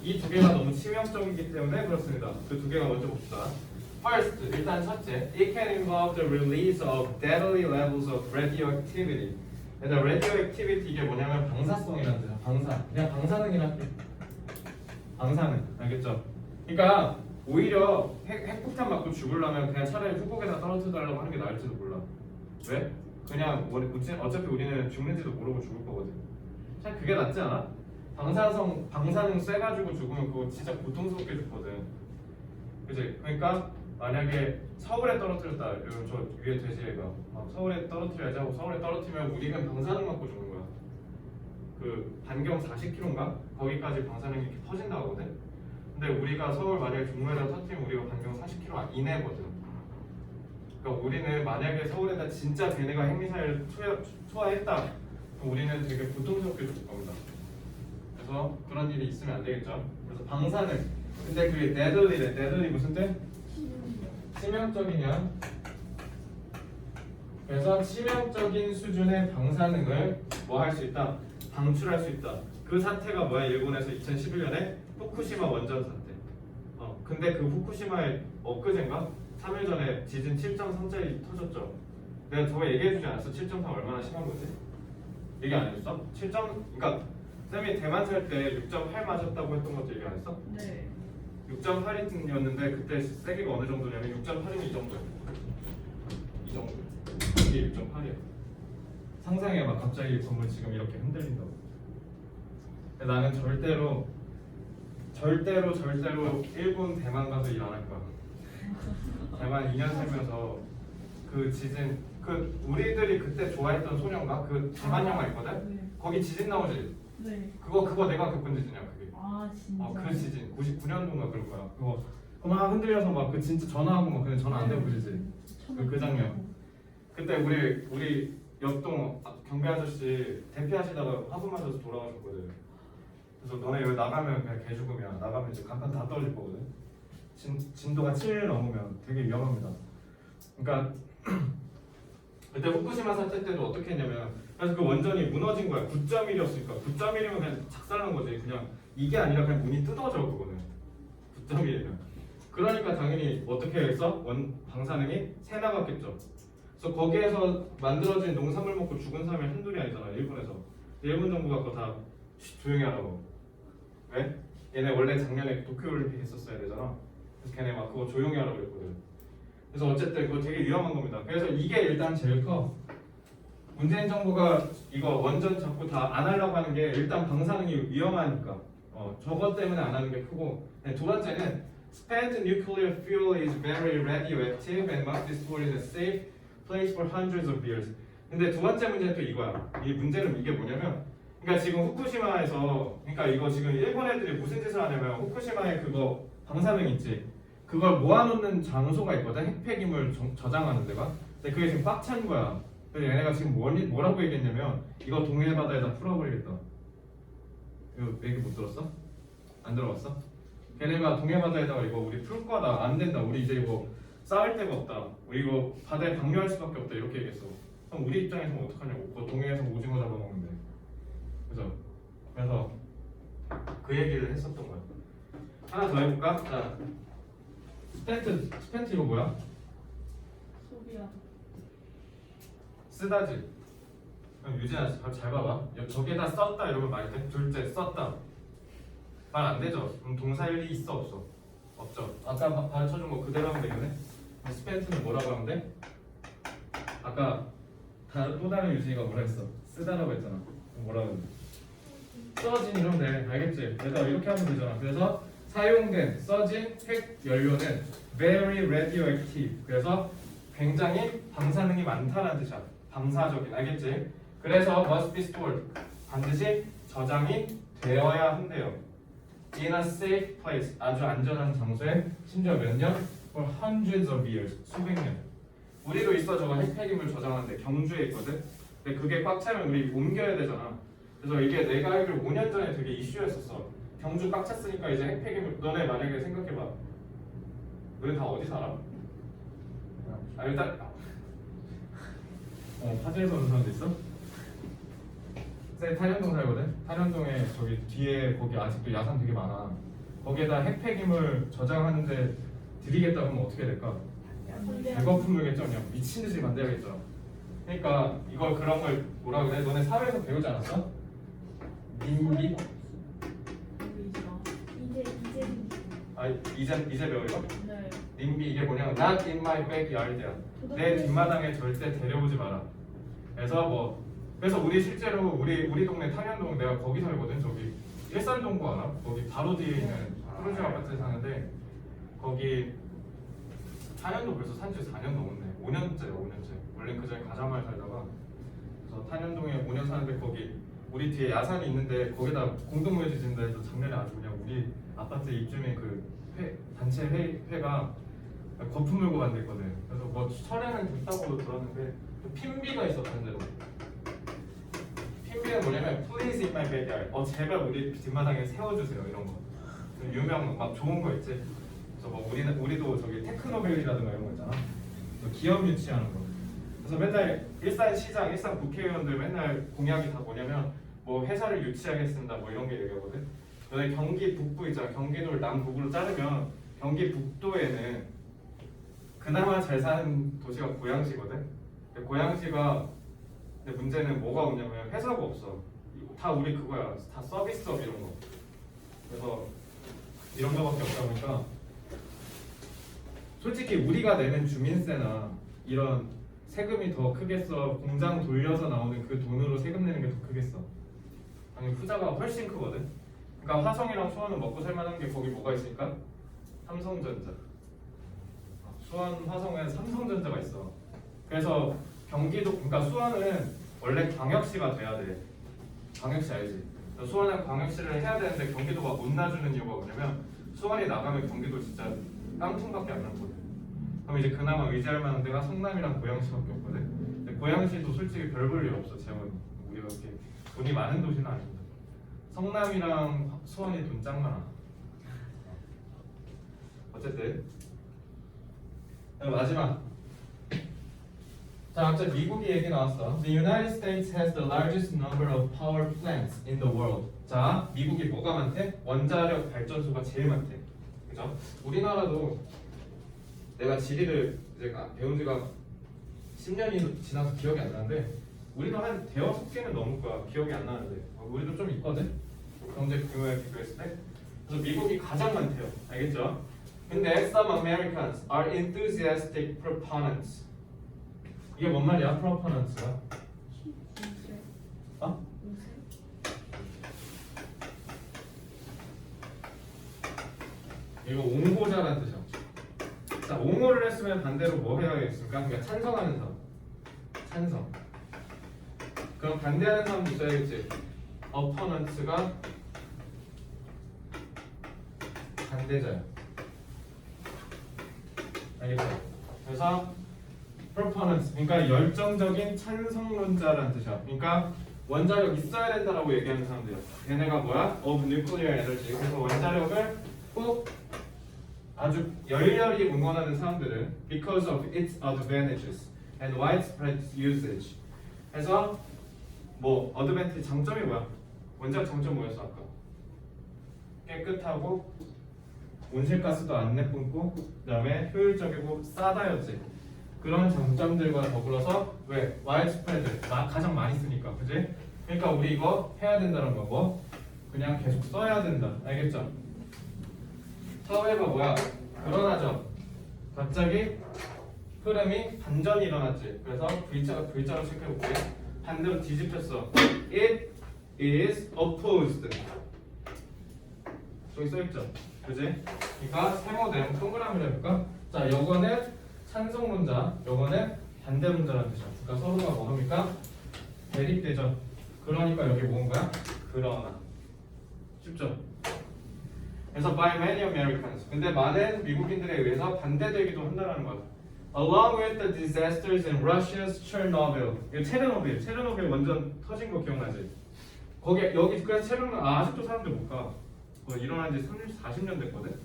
이 두 개가 너무 치명적이기 때문에 그렇습니다. 그 두 개가 먼저 봅시다. First, 일단 첫째, it can involve the release of deadly levels of radioactivity. 일단 radioactivity 이게 뭐냐면 방사성이라는 뜻이야. 방사. 그냥 방사능이란 뜻. 방사능. 알겠죠? 그러니까 오히려 핵폭탄 맞고 죽으려면 그냥 차라리 후국에다 떨어뜨려달라고 하는 게 나을지도 몰라. 왜? 그냥 어차피 우리는 죽는지도 모르고 죽을 거거든. 참 그게 낫지 않아? 방사능 쐬가지고 죽으면 그거 진짜 고통스럽게 죽거든. 그치? 그러니까 만약에 서울에 떨어뜨렸다. 이러면 저 위에 돼지애가 막 서울에 떨어뜨려야지 하고 서울에 떨어뜨리면 우리는 방사능 맞고 죽는 거야. 그 반경 40km인가? 거기까지 방사능이 이렇게 퍼진다고 하거든. 근데 우리가 서울 만약에 종로에다 터뜨리면 우리가 반경 40km 이내거든. 그러니까 우리는 만약에 서울에다 진짜 걔네가 핵미사일 투하했다. 그럼 우리는 되게 고통스럽게 죽을 겁니다. 그래서 그런 일이 있으면 안 되겠죠. 그래서 방사능. 근데 그게 deadly래. deadly 무슨 뜻? 치명적이냐? 그래서 치명적인 수준의 방사능을 뭐 할 수 있다? 방출할 수 있다. 그 사태가 뭐야? 일본에서 2011년에 후쿠시마 원전 사태. 근데 그 후쿠시마에 엊그젠가? 3일 전에 지진 7.3짜리 터졌죠. 내가 저거 얘기해주지 않았어? 7.3 얼마나 심한 건지? 얘기 안 해줬어? 그러니까 쌤이 대만 살 때 6.8 맞았다고 했던 것도 얘기 안 했어? 네. 6.8이었는데 그때 세기가 어느 정도냐면 6.8이면 이 정도야. 이 정도. 이게 6.8이야. 상상해봐. 갑자기 건물 지금 이렇게 흔들린다고. 나는 절대로 일본 대만 가서 일 안 할 거야. 대만 2년 살면서 그 지진 우리들이 그때 좋아했던 소년가 그 대만 영화 있거든. 네. 거기 지진 나오지. 네. 그거 내가 겪은 지진이야 그게. 아 진짜. 그 지진 99년도인가 그럴 거야. 그거 막 흔들려서 막 그 진짜 전화하고 막 근데 전화 안 되고 그러지. 그 장면. 그때 우리 옆동 경비 아저씨 대피하시다가 화분 맞아서 돌아가셨거든. 그래서 너네 여기 나가면 그냥 개죽음이야. 나가면 이제 간판 다 떨어질 거거든. 진도가 7 넘으면 되게 위험합니다. 그러니까 그때 후쿠시마 사태 때도 어떻게 했냐면 그래서 그 원전이 무너진 거야. 9.1이었으니까 9.1이면 그냥 작살난 거지. 그냥 이게 아니라 그냥 문이 뜯어져 그거는 9.1이면. 그러니까 당연히 어떻게 했어? 방사능이 새 나갔겠죠. 그래서 거기에서 만들어진 농산물 먹고 죽은 사람이 한둘이 아니잖아. 일본에서. 일본 정부가 그거 다 조용히 하라고. 왜? 얘네 원래 작년에 도쿄올림픽 했었어야 되잖아. 그래서 걔네 막 그거 조용히 하라고 그랬거든. 그래서 어쨌든 그거 되게 위험한 겁니다. 그래서 이게 일단 제일 커. 문재인 정부가 이거 원전 자꾸 다 안 하려고 하는 게 일단 방사능이 위험하니까 저것 때문에 안 하는 게 크고. 두 번째는 spent nuclear fuel is very radioactive and must be stored in a safe place for hundreds of years. 근데 두 번째 문제는 또 이거야. 이 문제는 이게 뭐냐면 그러니까 지금 후쿠시마에서 그러니까 이거 지금 일본 애들이 무슨 짓을 하냐면 후쿠시마에 그거 방사능 있지. 그걸 모아놓는 장소가 있거든. 핵폐기물 저장하는 데가. 근데 그게 지금 꽉 찬 거야. 그래서 얘네가 지금 뭐라고 얘기했냐면 이거 동해 바다에다 풀어버리겠다. 이거 얘기 못 들었어? 안 들어봤어? 걔네가 동해 바다에다가 이거 우리 풀 거다. 안 된다. 우리 이제 이거 쌓을 데가 없다. 우리 이거 바다에 방류할 수밖에 없다. 이렇게 얘기했어. 그럼 우리 입장에서는 어떡하냐고. 그거 동해에서 오징어 잡아먹는데. 그죠? 그래서 그 얘기를 했었던 거야. 하나 더 해볼까? 자, 스펜트 이거 뭐야? 소비야. 쓰다지. 그럼 유진아 잘 봐봐. 저기에다 썼다 이러면 말이 돼? 둘째 썼다. 말 안 되죠? 그럼 동사 일이 있어 없어? 없죠. 아까 가르쳐준 거 그대로 하면 되겠네. 스펜트는 뭐라고 하면 돼? 아까 또 다른 유진이가 뭐라 했어? 쓰다라고 했잖아. 뭐라고 했는데? 써진 이러면 돼. 알겠지? 얘들아 이렇게 하면 되잖아. 그래서 사용된 써진 핵 연료는 very radioactive. 그래서 굉장히 방사능이 많다는 뜻이야. 방사적인. 알겠지? 그래서 must be stored. 반드시 저장이 되어야 한대요. In a safe place. 아주 안전한 장소에 심지어 몇 년? For hundreds of years. 수백 년. 우리도 있어 저거 핵폐기물 저장하는데 경주에 있거든. 근데 그게 꽉 차면 우리 옮겨야 되잖아. 그래서 이게 내가 알기로 5년 전에 되게 이슈였었어. 경주 꽉 찼으니까 이제 핵폐기물. 너네 만약에 생각해봐. 너네 다 어디 살아? 일단 파주에서 오는 사람도 있어? 쌤 탄현동 살거든? 탄현동에 저기 뒤에 거기 아직도 야산 되게 많아. 거기에다 핵폐기물 저장하는데 드리겠다고 하면 어떻게 될까? 배고픈 물겠죠? 그냥 미친 듯이 반대하겠죠. 그러니까 이걸 그런 걸 뭐라 그래? 너네 사회에서 배우지 않았어? 님비? 이제 배워 이거? 네. 님비 이게 뭐냐면 not in my backyard야. 내 뒷마당에 절대 데려오지 마라. 그래서 우리 실제로 우리 동네 탄현동 내가 거기 살거든. 저기 일산동구 알아? 거기 바로 뒤에 있는 프로젝트 아파트에 사는데 거기 탄현동 벌써 산지 4년 넘었네. 5년째. 원래 그 전에 가자마을 살다가 그래서 탄현동에 5년 사는데 거기 우리 뒤에 야산이 있는데 거기다 공동묘지 짓는다 해서 작년에 아주 그냥 우리 아파트 입주민 단체 회가 거품 물고 만들거든. 그래서 뭐 철회는 됐다고 들었는데 핀비가 있어 반대로. 핀비는 뭐냐면 Please in my backyard. 제발 우리 뒷마당에 세워주세요 이런 거. 유명 막 좋은 거 있지. 그래서 뭐 우리도 저기 테크노밸리라든가 이런 거 있잖아. 기업 유치하는 거. 그래서 맨날 일산시장, 일산 국회의원들 맨날 공약이 다 뭐냐면 뭐 회사를 유치하겠습니다 뭐 이런 게 얘기하거든. 너네 경기 북부 있잖아. 경기도를 남북으로 자르면 경기 북도에는 그나마 잘 사는 도시가 고양시거든. 근데 고양시가 근데 문제는 뭐가 없냐면 회사가 없어. 다 우리 그거야. 다 서비스업 이런 거. 그래서 이런 거밖에 없다 보니까 솔직히 우리가 내는 주민세나 이런 세금이 더 크겠어. 공장 돌려서 나오는 그 돈으로 세금 내는 게 더 크겠어. 아니 후자가 훨씬 크거든. 그러니까 화성이랑 수원은 먹고 살만한 게 거기 뭐가 있으니까 삼성전자. 수원, 화성은 삼성전자가 있어. 그래서 경기도, 그러니까 수원은 원래 광역시가 돼야 돼. 광역시 알지? 수원은 광역시를 해야 되는데 경기도가 못 놔주는 이유가 뭐냐면 수원이 나가면 경기도 진짜 깡통밖에 안 남거든. 그럼 이제 그나마 의지할 만한 데가 성남이랑 고양시밖에 없거든. 근데 고양시도 솔직히 별 볼 일 없어. 재원 우리가 이렇게 돈이 많은 도시는 아닙니다. 성남이랑 수원이 돈 짱 많아. 어쨌든 마지막. 자, 갑자기 미국이 얘기 나왔어. The United States has the largest number of power plants in the world. 자, 미국이 뭐가 많대? 원자력 발전소가 제일 많대. 그죠? 우리나라도 내가 지리를 이제 배운 지가 10년이 지나서 기억이 안 나는데 우리도 한 대여섯 개는 넘을 거야. 기억이 안 나는데 우리도 좀 있거든. 경제 규모에 비교했을 때. 그래서 미국이 가장 많대요. 알겠죠? 근데 some Americans are enthusiastic proponents. 이게 뭔 말이야? proponents가? 어? 이거 옹호자라는 뜻이야. 자, 옹호를 했으면 반대로 뭐 해야겠습니까? 그러니까 찬성하는 사람. 찬성. 그럼 반대하는 사람도 있어야겠지. opponents가 반대자야. 알겠죠? 그래서 proponents, 그러니까 열정적인 찬성론자라는 뜻이야. 그러니까 원자력 있어야 된다라고 얘기하는 사람들이야. 걔네가 뭐야? of nuclear energy. 그래서 원자력을 꼭 아주 열렬히 응원하는 사람들은 because of its advantages and widespread usage. 그래서 뭐 advantage 장점이 뭐야? 원자력 장점 뭐였어 아까? 깨끗하고 온실가스도 안 내뿜고 그다음에 효율적이고 싸다였지. 그런 장점들과 더불어서 왜? widespread 가장 많이 쓰니까, 그지? 그러니까 우리 이거 해야 된다는 거 뭐? 그냥 계속 써야 된다. 알겠죠? 사회가 뭐야? 불안하죠. 갑자기 흐름이 반전이 일어났지. 그래서 글자로 체크해볼게. 반대로 뒤집혔어. It is opposed. 저기 써있죠. 그지? 그러니까 세모 내용 동그라미로 해볼까? 자, 요거는 찬성론자, 요거는 반대론자라는 뜻이야. 그러니까 서로가 뭐 합니까? 대립되죠. 그러니까 여기 뭔 거야? 그러나. 쉽죠? 그래서 by many Americans. 근데 많은 미국인들에 의해서 반대되기도 한다는 거야. Along with the disasters in Russia's Chernobyl. 이거 체르노빌 완전 터진 거 기억나지? 거기 여기 그래서 체르노빌 아직도 사람들 못 가. 그거 일어난 지 40년 됐거든.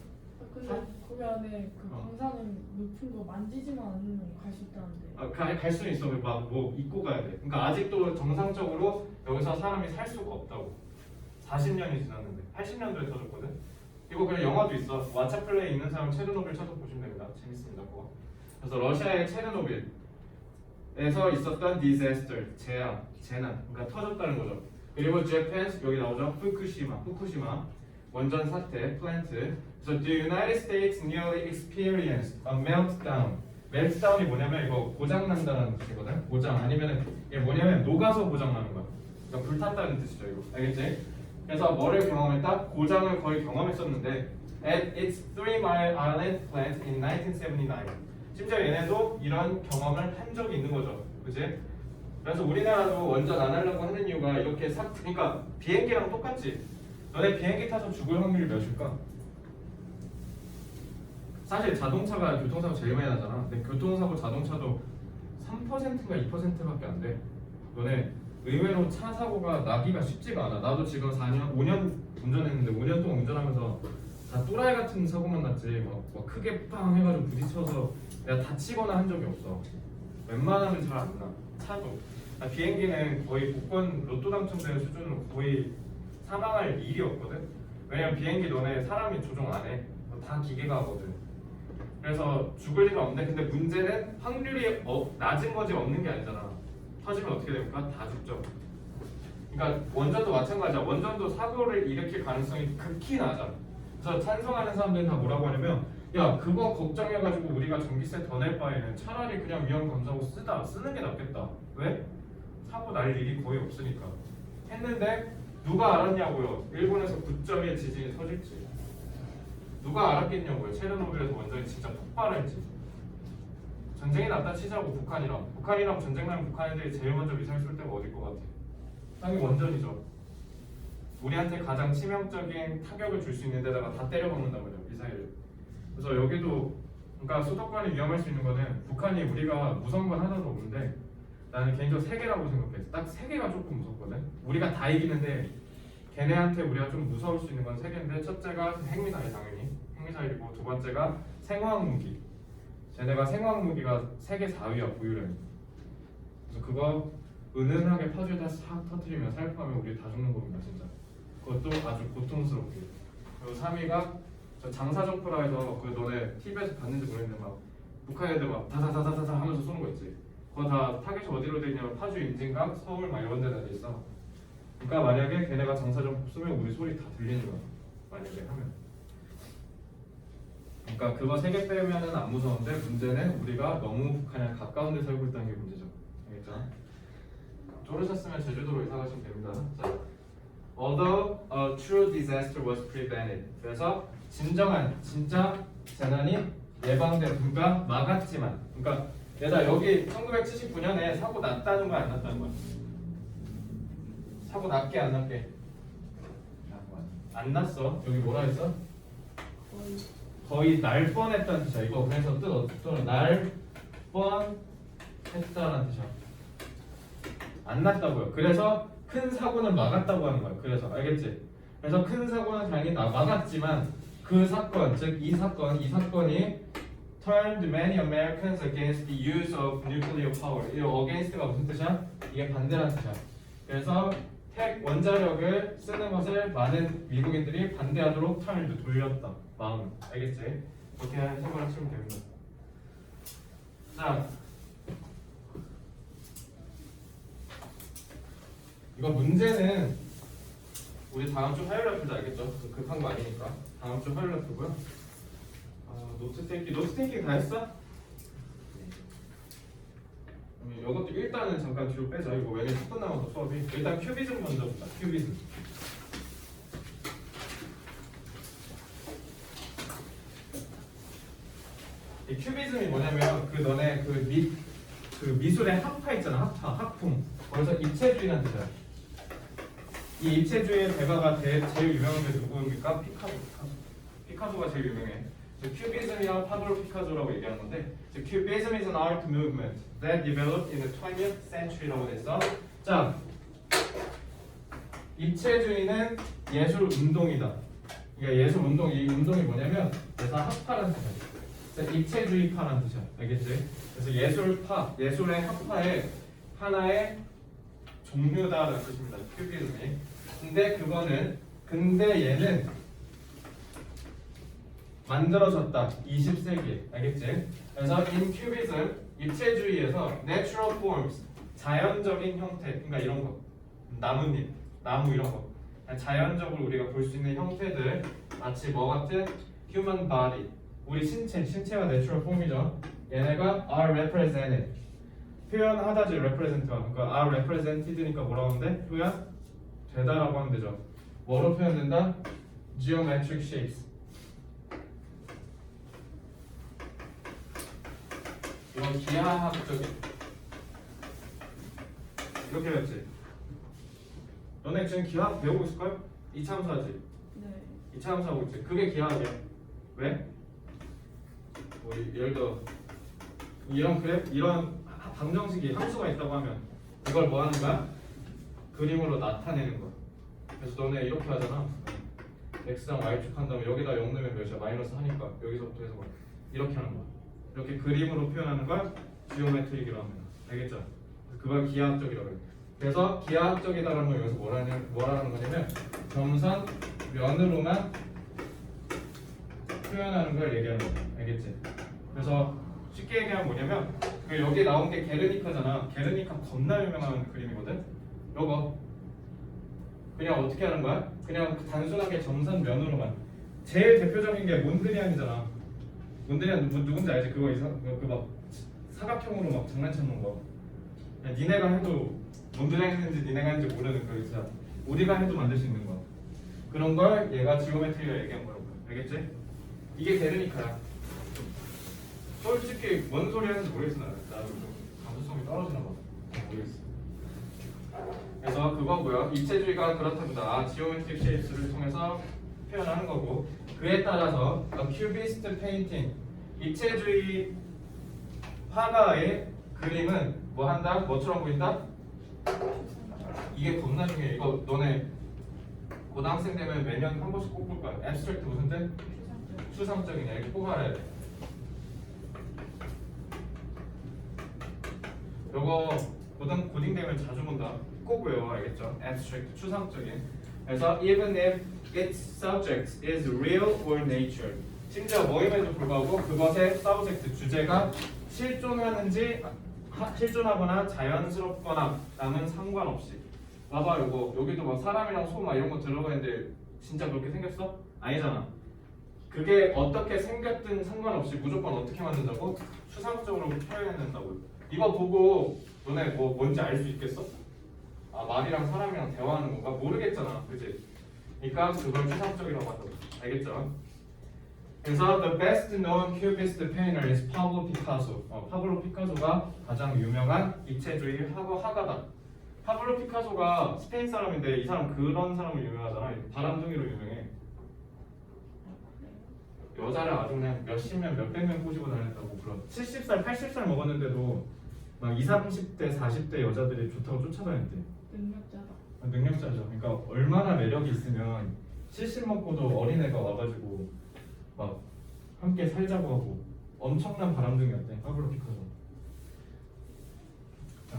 근데 거기 안에 그 광산은 높은 거 만지지만 않으면 갈 수 있다는데. 갈 수는 있어. 막 뭐 입고 가야 돼. 그러니까 아직도 정상적으로 여기서 사람이 살 수가 없다고. 40년이 지났는데 80년도에 터졌거든. 이거 그냥 영화도 있어. 왓챠플레이 있는 사람 체르노빌 찾아보시면 됩니다. 재밌습니다. 그거. 그래서 러시아의 체르노빌에서 있었던 디자스터, 재난, 그러니까 터졌다는 거죠. 그리고 재팬 여기 나오죠. 후쿠시마 원전 사태, 플랜트. So the United States nearly experienced a meltdown. 멜트다운이 뭐냐면 이거 고장 난다는 뜻이거든. 고장 아니면은 이게 뭐냐면 녹아서 고장 나는 거야. 그러니까 불탔다는 뜻이죠. 이거 알겠지? 그래서 뭐를 경험했다? 고장을 거의 경험했었는데 at its 3-mile island plant in 1979. 심지어 얘네도 이런 경험을 한 적이 있는 거죠. 그치? 그래서 우리나라도 원전 안 하려고 하는 이유가 이렇게 그러니까 비행기랑 똑같지. 너네 비행기 타서 죽을 확률이 몇일까? 사실 자동차가 교통사고 제일 많이 나잖아. 근데 교통사고 자동차도 3%인가 2%밖에 안 돼. 너네 의외로 차 사고가 나기가 쉽지가 않아. 나도 지금 5년 운전했는데 5년 동안 운전하면서 다 또라이 같은 사고만 났지. 막 크게 빵 해가지고 부딪혀서 내가 다치거나 한 적이 없어. 웬만하면 잘 안 나. 차도. 비행기는 거의 복권 로또 당첨되는 수준으로 거의 사망할 일이 없거든. 왜냐면 비행기 너네 사람이 조종 안 해. 다 기계가 하거든. 그래서 죽을 일은 없는데 근데 문제는 확률이 낮은 거지 없는 게 아니잖아. 터지면 어떻게 됩니까? 다 죽죠. 그러니까 원전도 마찬가지야. 원전도 사고를 일으킬 가능성이 극히 낮아. 그래서 찬성하는 사람들은 다 뭐라고 하냐면 야 그거 걱정해가지고 우리가 전기세 더 낼 바에는 차라리 그냥 위험 감사하고 쓰는 게 낫겠다. 왜? 사고 날 일이 거의 없으니까. 했는데 누가 알았냐고요. 일본에서 9.1 지진이 터질지. 누가 알았겠냐고요. 체르노빌에서 원전이 진짜 폭발할지. 전쟁이 났다 치자고. 북한이랑 전쟁 나면 북한 애들이 제일 먼저 미사일 쏠 때가 어딜 것 같아? 당연히 원전이죠. 우리한테 가장 치명적인 타격을 줄 수 있는 데다가 다 때려박는단 말이야, 미사일을. 그래서 여기도 그러니까 수도권이 위험할 수 있는 거는 북한이 우리가 무서운 건 하나도 없는데 나는 개인적으로 3개라고 생각해. 딱 3개가 조금 무섭거든. 우리가 다 이기는데 걔네한테 우리가 좀 무서울 수 있는 건 3개인데 첫째가 핵미사일 당연히 핵미사일이고 두 번째가 생화학무기. 쟤네가 생화학무기가 세계 4위야 보유량이. 그래서 그거 은은하게 파주에다 싹 터뜨리면 살포하면 우리 다 죽는 겁니다 진짜. 그것도 아주 고통스럽게. 그리고 3위가 저 장사정포라 해서 그 너네 TV에서 봤는지 모르겠는데 막 북한 애들 막 다다다다다 하면서 쏘는 거 있지. 그거 다 타겟이 어디로 돼 있냐면 파주, 임진각, 서울 막 이런 데다 돼 있어. 그러니까 만약에 걔네가 장사정포 쏘면 우리 소리 다 들리는 거야. 만약에 하면. 그러니까 그거 3개 빼면은 안 무서운데 문제는 우리가 너무 북한에 가까운 데 살고 있다는 게 문제죠. 알겠죠? 모르셨으면 제주도로 이사 가시면 됩니다. 자, although a true disaster was prevented. 그래서 진짜 재난이 예방된, 그러니까 막았지만, 그러니까 얘들아 여기 1979년에 사고 났다는 거야 안 났다는 거야? 사고 났게 안 났게? 안 났어. 여기 뭐라 했어? 거의 날 뻔했다는 뜻이야. 이거 그래서 뜻은 날 뻔했다는 뜻이야. 안 났다고요. 그래서 큰 사고는 막았다고 하는 거야. 그래서 알겠지? 그래서 큰 사고는 당연히 막았지만 그 사건, 즉 이 사건이 turned many Americans against the use of nuclear power. 이 against가 무슨 뜻이야? 이게 반대라는 뜻이야. 그래서 핵 원자력을 쓰는 것을 많은 미국인들이 반대하도록 turned 돌렸다. 마음을. 알겠지? 그렇게 생각을 하시면 됩니다. 자, 이거 문제는 우리 다음 주 화요일에 풀자. 알겠죠? 급한 거 아니니까 다음 주 화요일에 풀고요. 노트 테이킹 다 했어? 이것도 일단은 잠깐 뒤로 빼자. 이거 왜냐면 10분 남아서 수업이. 일단 큐비즘 먼저 보자. 큐비즘. 이 큐비즘이 뭐냐면 그 너네 그 미술의 학파 있잖아. 학풍. 거기서 입체주의라는 뜻이야. 이 입체주의의 대가가 제일 유명한 게 누구입니까? 피카소가 제일 유명해. 큐비즘이랑 파블로 피카소라고 얘기하는 건데, Cubism is an art movement that developed in the 20th century라고 돼 있어. 자, 입체주의는 예술 운동이다. 그러니까 예술 운동 이 운동이 뭐냐면 그래서 학파라는 뜻이야. 그래서 입체주의파라는 뜻이야. 알겠지? 그래서 예술파, 예술의 학파의 하나의 종류다라는 뜻입니다. 큐비즘이. 근데 얘는 만들어졌다. 20세기에. 알겠지? 그래서 in Cubism 입체주의에서 natural forms 자연적인 형태, 그러니까 이런 거, 나뭇잎, 나무 이런 거, 자연적으로 우리가 볼 수 있는 형태들, 마치 뭐 같은 human body, 우리 신체가 natural form이죠. 얘네가 are represented, 표현하다지 represent가, 그러니까 are represented니까 뭐라고 하는데 표현 되다라고 하면 되죠. 뭐로 표현된다? geometric shapes. 이건 기하학적인 이렇게 했지. 너네 지금 기하학 배우고 있을걸? 이차함수하지? 네. 이차함수하고 있지. 그게 기하학이야. 왜? 뭐 예를 들어 이런 그래프, 이런 방정식이 함수가 있다고 하면 이걸 뭐 하는 거야? 그림으로 나타내는 거야. 그래서 너네 이렇게 하잖아. x랑 y축 한 다음에 여기다 0 넣으면 몇이야? 마이너스 하니까 여기서부터 해서 이렇게 하는 거야. 이렇게 그림으로 표현하는 걸 지오메트릭이라고 합니다. 알겠죠? 그걸 기하학적이라고 해요. 그래서 기하학적이다라는 건 여기서 뭐라는 거냐면 점선 면으로만 표현하는 걸 얘기하는 거야. 알겠지? 그래서 쉽게 얘기하면 뭐냐면 여기 나온 게 게르니카잖아. 게르니카 겁나 유명한 그림이거든. 요거 그냥 어떻게 하는 거야? 그냥 단순하게 점선 면으로만. 제일 대표적인 게 몬드리안이잖아. 몬드리안 누군지 알지? 그거 막 사각형으로 막 장난치는 거. 그냥 니네가 해도 몬드리안 했는지 니네가 했는지 모르는 거 진짜 우리가 해도 만들 수 있는 거. 그런 걸 얘가 지오메트리가 얘기한 거라고. 알겠지? 이게 게르니카야. 솔직히 뭔 소리 하는지 모르겠어. 나도 좀 감수성이 떨어지나 봐. 모르겠어. 그래서 그거고요. 입체주의가 그렇답니다. 지오메트릭 쉐입스를 통해서 표현하는 거고, 그에 따라서 큐비스트 페인팅, 입체주의 화가의 그림은 뭐 한다? 뭐처럼 보인다? 이게 겁나 중요해. 이거 너네 고등학생 되면 매년 한 번씩 꼭 볼 거야. 앱스트랙트 무슨 뜻? 추상적이냐. 이렇게 꼭 알아야 돼. 요거 고딩 되면 자주 본다. 꼭 외워. 알겠죠? abstract, 추상적인. 그래서 even if its subject is real or nature, 심지어 뭐임에도 불구하고 그것의 subject, 주제가 실존하거나 자연스럽거나 라는 상관없이. 봐봐, 요거 여기도 막 사람이랑 소 막 이런 거 들어가 있는데 진짜 그렇게 생겼어? 아니잖아. 그게 어떻게 생겼든 상관없이 무조건 어떻게 만든다고? 추상적으로 표현해낸다고. 이거 보고 너네 뭔지 알 수 있겠어? 아, 말이랑 사람이랑 대화하는 건가? 모르겠잖아, 그치? 그러니까 그걸 추상적이라고 한다고. 알겠죠? 그래서 the best known cubist painter is 파블로 피카소. 파블로 피카소가 가장 유명한 입체주의 화가다. 파블로 피카소가 스페인 사람인데 이 사람 그런 사람을 유명하잖아. 바람둥이로 유명해. 여자를 아주 그냥 몇십 명, 몇백 명 꼬시고 다녔다고. 그런 70살, 80살 먹었는데도 막 20, 30대, 40대 여자들이 좋다고 쫓아다녔대. 능력자다. 능력자죠. 그러니까 얼마나 매력이 있으면 70 먹고도 어린애가 와가지고 막 함께 살자고 하고 엄청난 바람둥이였대. 파블로 피카소.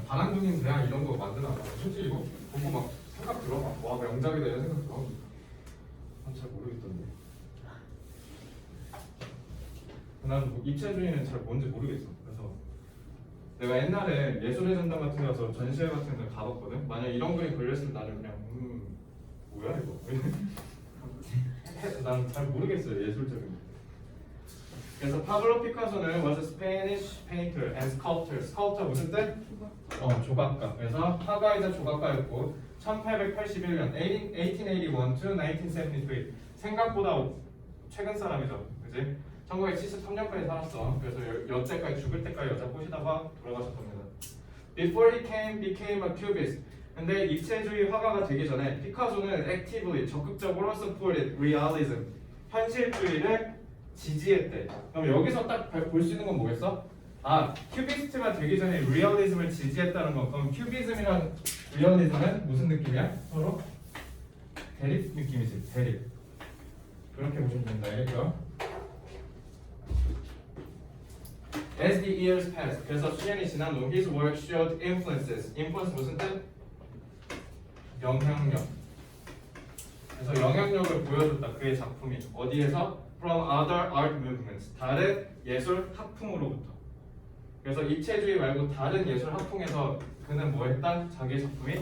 바람둥이는 그냥 이런 거 만드나 봐. 솔직히 이거 보고 막 생각 들어. 와, 명작이다 이런 생각 들어. 잘 모르겠던데. 난 입체주의는 잘 뭔지 모르겠어. 그래서 내가 옛날에 예술의 전당 같은 데 가서 전시회 같은 데 가봤거든. 만약 이런 그림 걸렸으면 나는 그냥 뭐야 이거. 난 잘 모르겠어요, 예술적인 거. 그래서 파블로 피카소는 was a Spanish painter and sculptor. sculptor 무슨 뜻? 조각가. 그래서 화가이자 조각가였고 1881년 1881 to 1973 생각보다 최근 사람이죠, 그지? 1973년까지 살았어. 그래서 여태까지 죽을 때까지 여자 꼬시다가 돌아가셨답니다. Before he became a cubist. 근데 입체주의 화가가 되기 전에 피카소는 actively 적극적으로 supported realism. 현실주의를 지지했대. 그럼 여기서 딱 볼 수 있는 건 뭐겠어? 아, 큐비스트가 되기 전에 realism을 지지했다는 거. 그럼 큐비즘이랑 realism은 무슨 느낌이야? 서로 대립 느낌이지. 대립. 그렇게 보시면 됩니다. 알겠죠? As the years passed, 그래서 수년이 지난 후 his work showed influences. influence 무슨 뜻? 영향력. 그래서 영향력을 보여줬다. 그의 작품이 어디에서? From other art movements. 다른 예술 학풍으로부터. 그래서 입체주의 말고 다른 예술 학풍에서 그는 뭐 했다? 자기의 작품이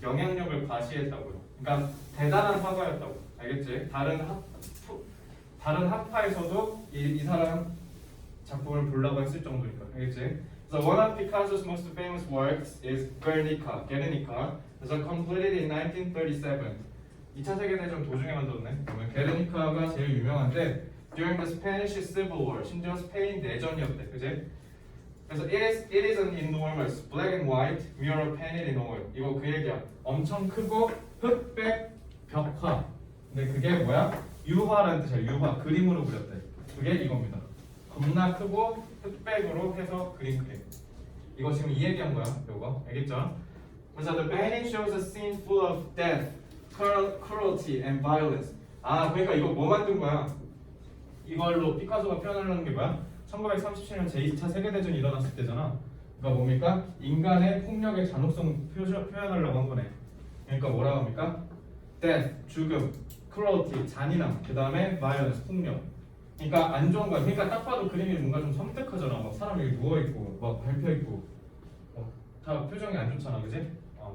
영향력을 과시했다고요. 그러니까 대단한 화가였다고. 알겠지? 다른 학파에서도 이 사람 작품을 보려고 했을 정도니까. 알겠지? So one of Picasso's most famous works is Guernica. 그래서 completed in 1937. 2차 세계대전 도중에 만들었네. 그러면 게르니카가 제일 유명한데 during the Spanish Civil War. 심지어 스페인 내전이었대. 그지? 그래서 it is an enormous black and white mural painted in oil. 이거 그 얘기야. 엄청 크고 흑백 벽화. 근데 그게 뭐야? 유화라는 뜻이야. 유화. 그림으로 그렸대. 그게 이겁니다. 겁나 크고 흑백으로 해서 그림. 이거 지금 이 얘기한 거야. 이거 알겠죠? 그래서 the painting shows a scene full of death, cruelty and violence. 아, 그러니까 이거 뭐 만든 거야? 이걸로 피카소가 표현하려는 게 뭐야? 1937년 제2차 세계대전이 일어났을 때잖아. 그러니까 뭡니까? 인간의 폭력의 잔혹성 표현하려고 한 거네. 그러니까 뭐라고 합니까? death, 죽음, cruelty, 잔인함, 그 다음에 violence, 폭력. 그러니까 안 좋은 거야. 그러니까 딱 봐도 그림이 뭔가 좀 섬뜩하잖아. 막 사람이 여기 누워있고 막 밟혀있고 다 표정이 안 좋잖아. 그지?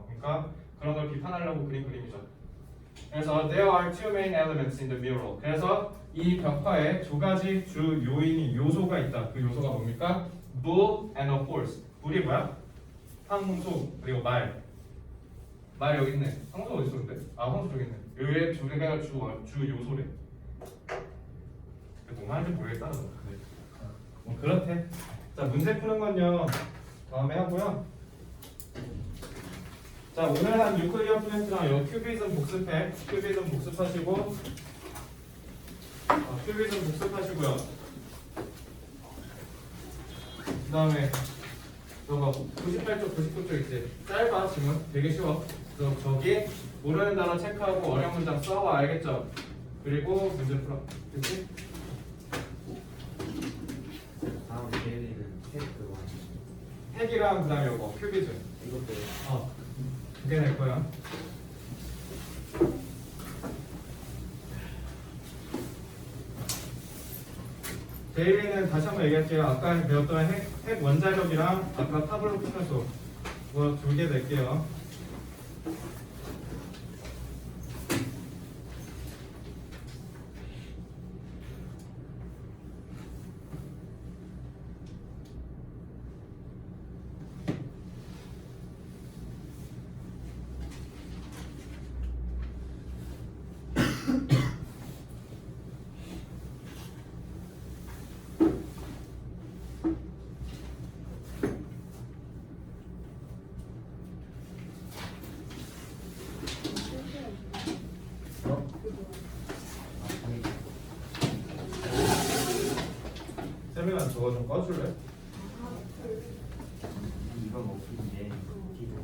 그러니까 그런 걸 비판하려고 그린 그림이죠. 그래서 there are two main elements in the mural. 그래서 이 벽화에 두 가지 주 요소가 있다. 그 요소가 뭡니까? bull and a horse. bull이 뭐야? 황소 그리고 말. 말 여기 있네. 황소 어디 있어 근데? 아, 황소 저기 있네. 여기 두 개가 주 요소래. 너무 하는지 모르겠다. 뭐 그렇대. 자, 문제 푸는 건요 다음에 하고요. 자, 오늘 한 유클리어 플랜트랑 요 큐비즘 복습해. 큐비즘 복습하시고 큐비즘 복습하시고요. 그 다음에 저거 98쪽, 99쪽 있지? 짧아 지금 되게 쉬워. 그래서 저기 모르는 단어 체크하고 어려운 문장 써와. 알겠죠? 그리고 문제 풀어. 그치? 다음 계획은 책 그거 아니에요? 핵이랑 그 다음에 요거 큐비즘. 이것도 두개 낼 거야. 데일리는 다시 한번 얘기할게요. 아까 배웠던 핵 원자력이랑 아까 타블로 푸면서 뭐 두 개 낼게요. 세민아 저거 좀 꺼줄래? 이거 먹기인데 기도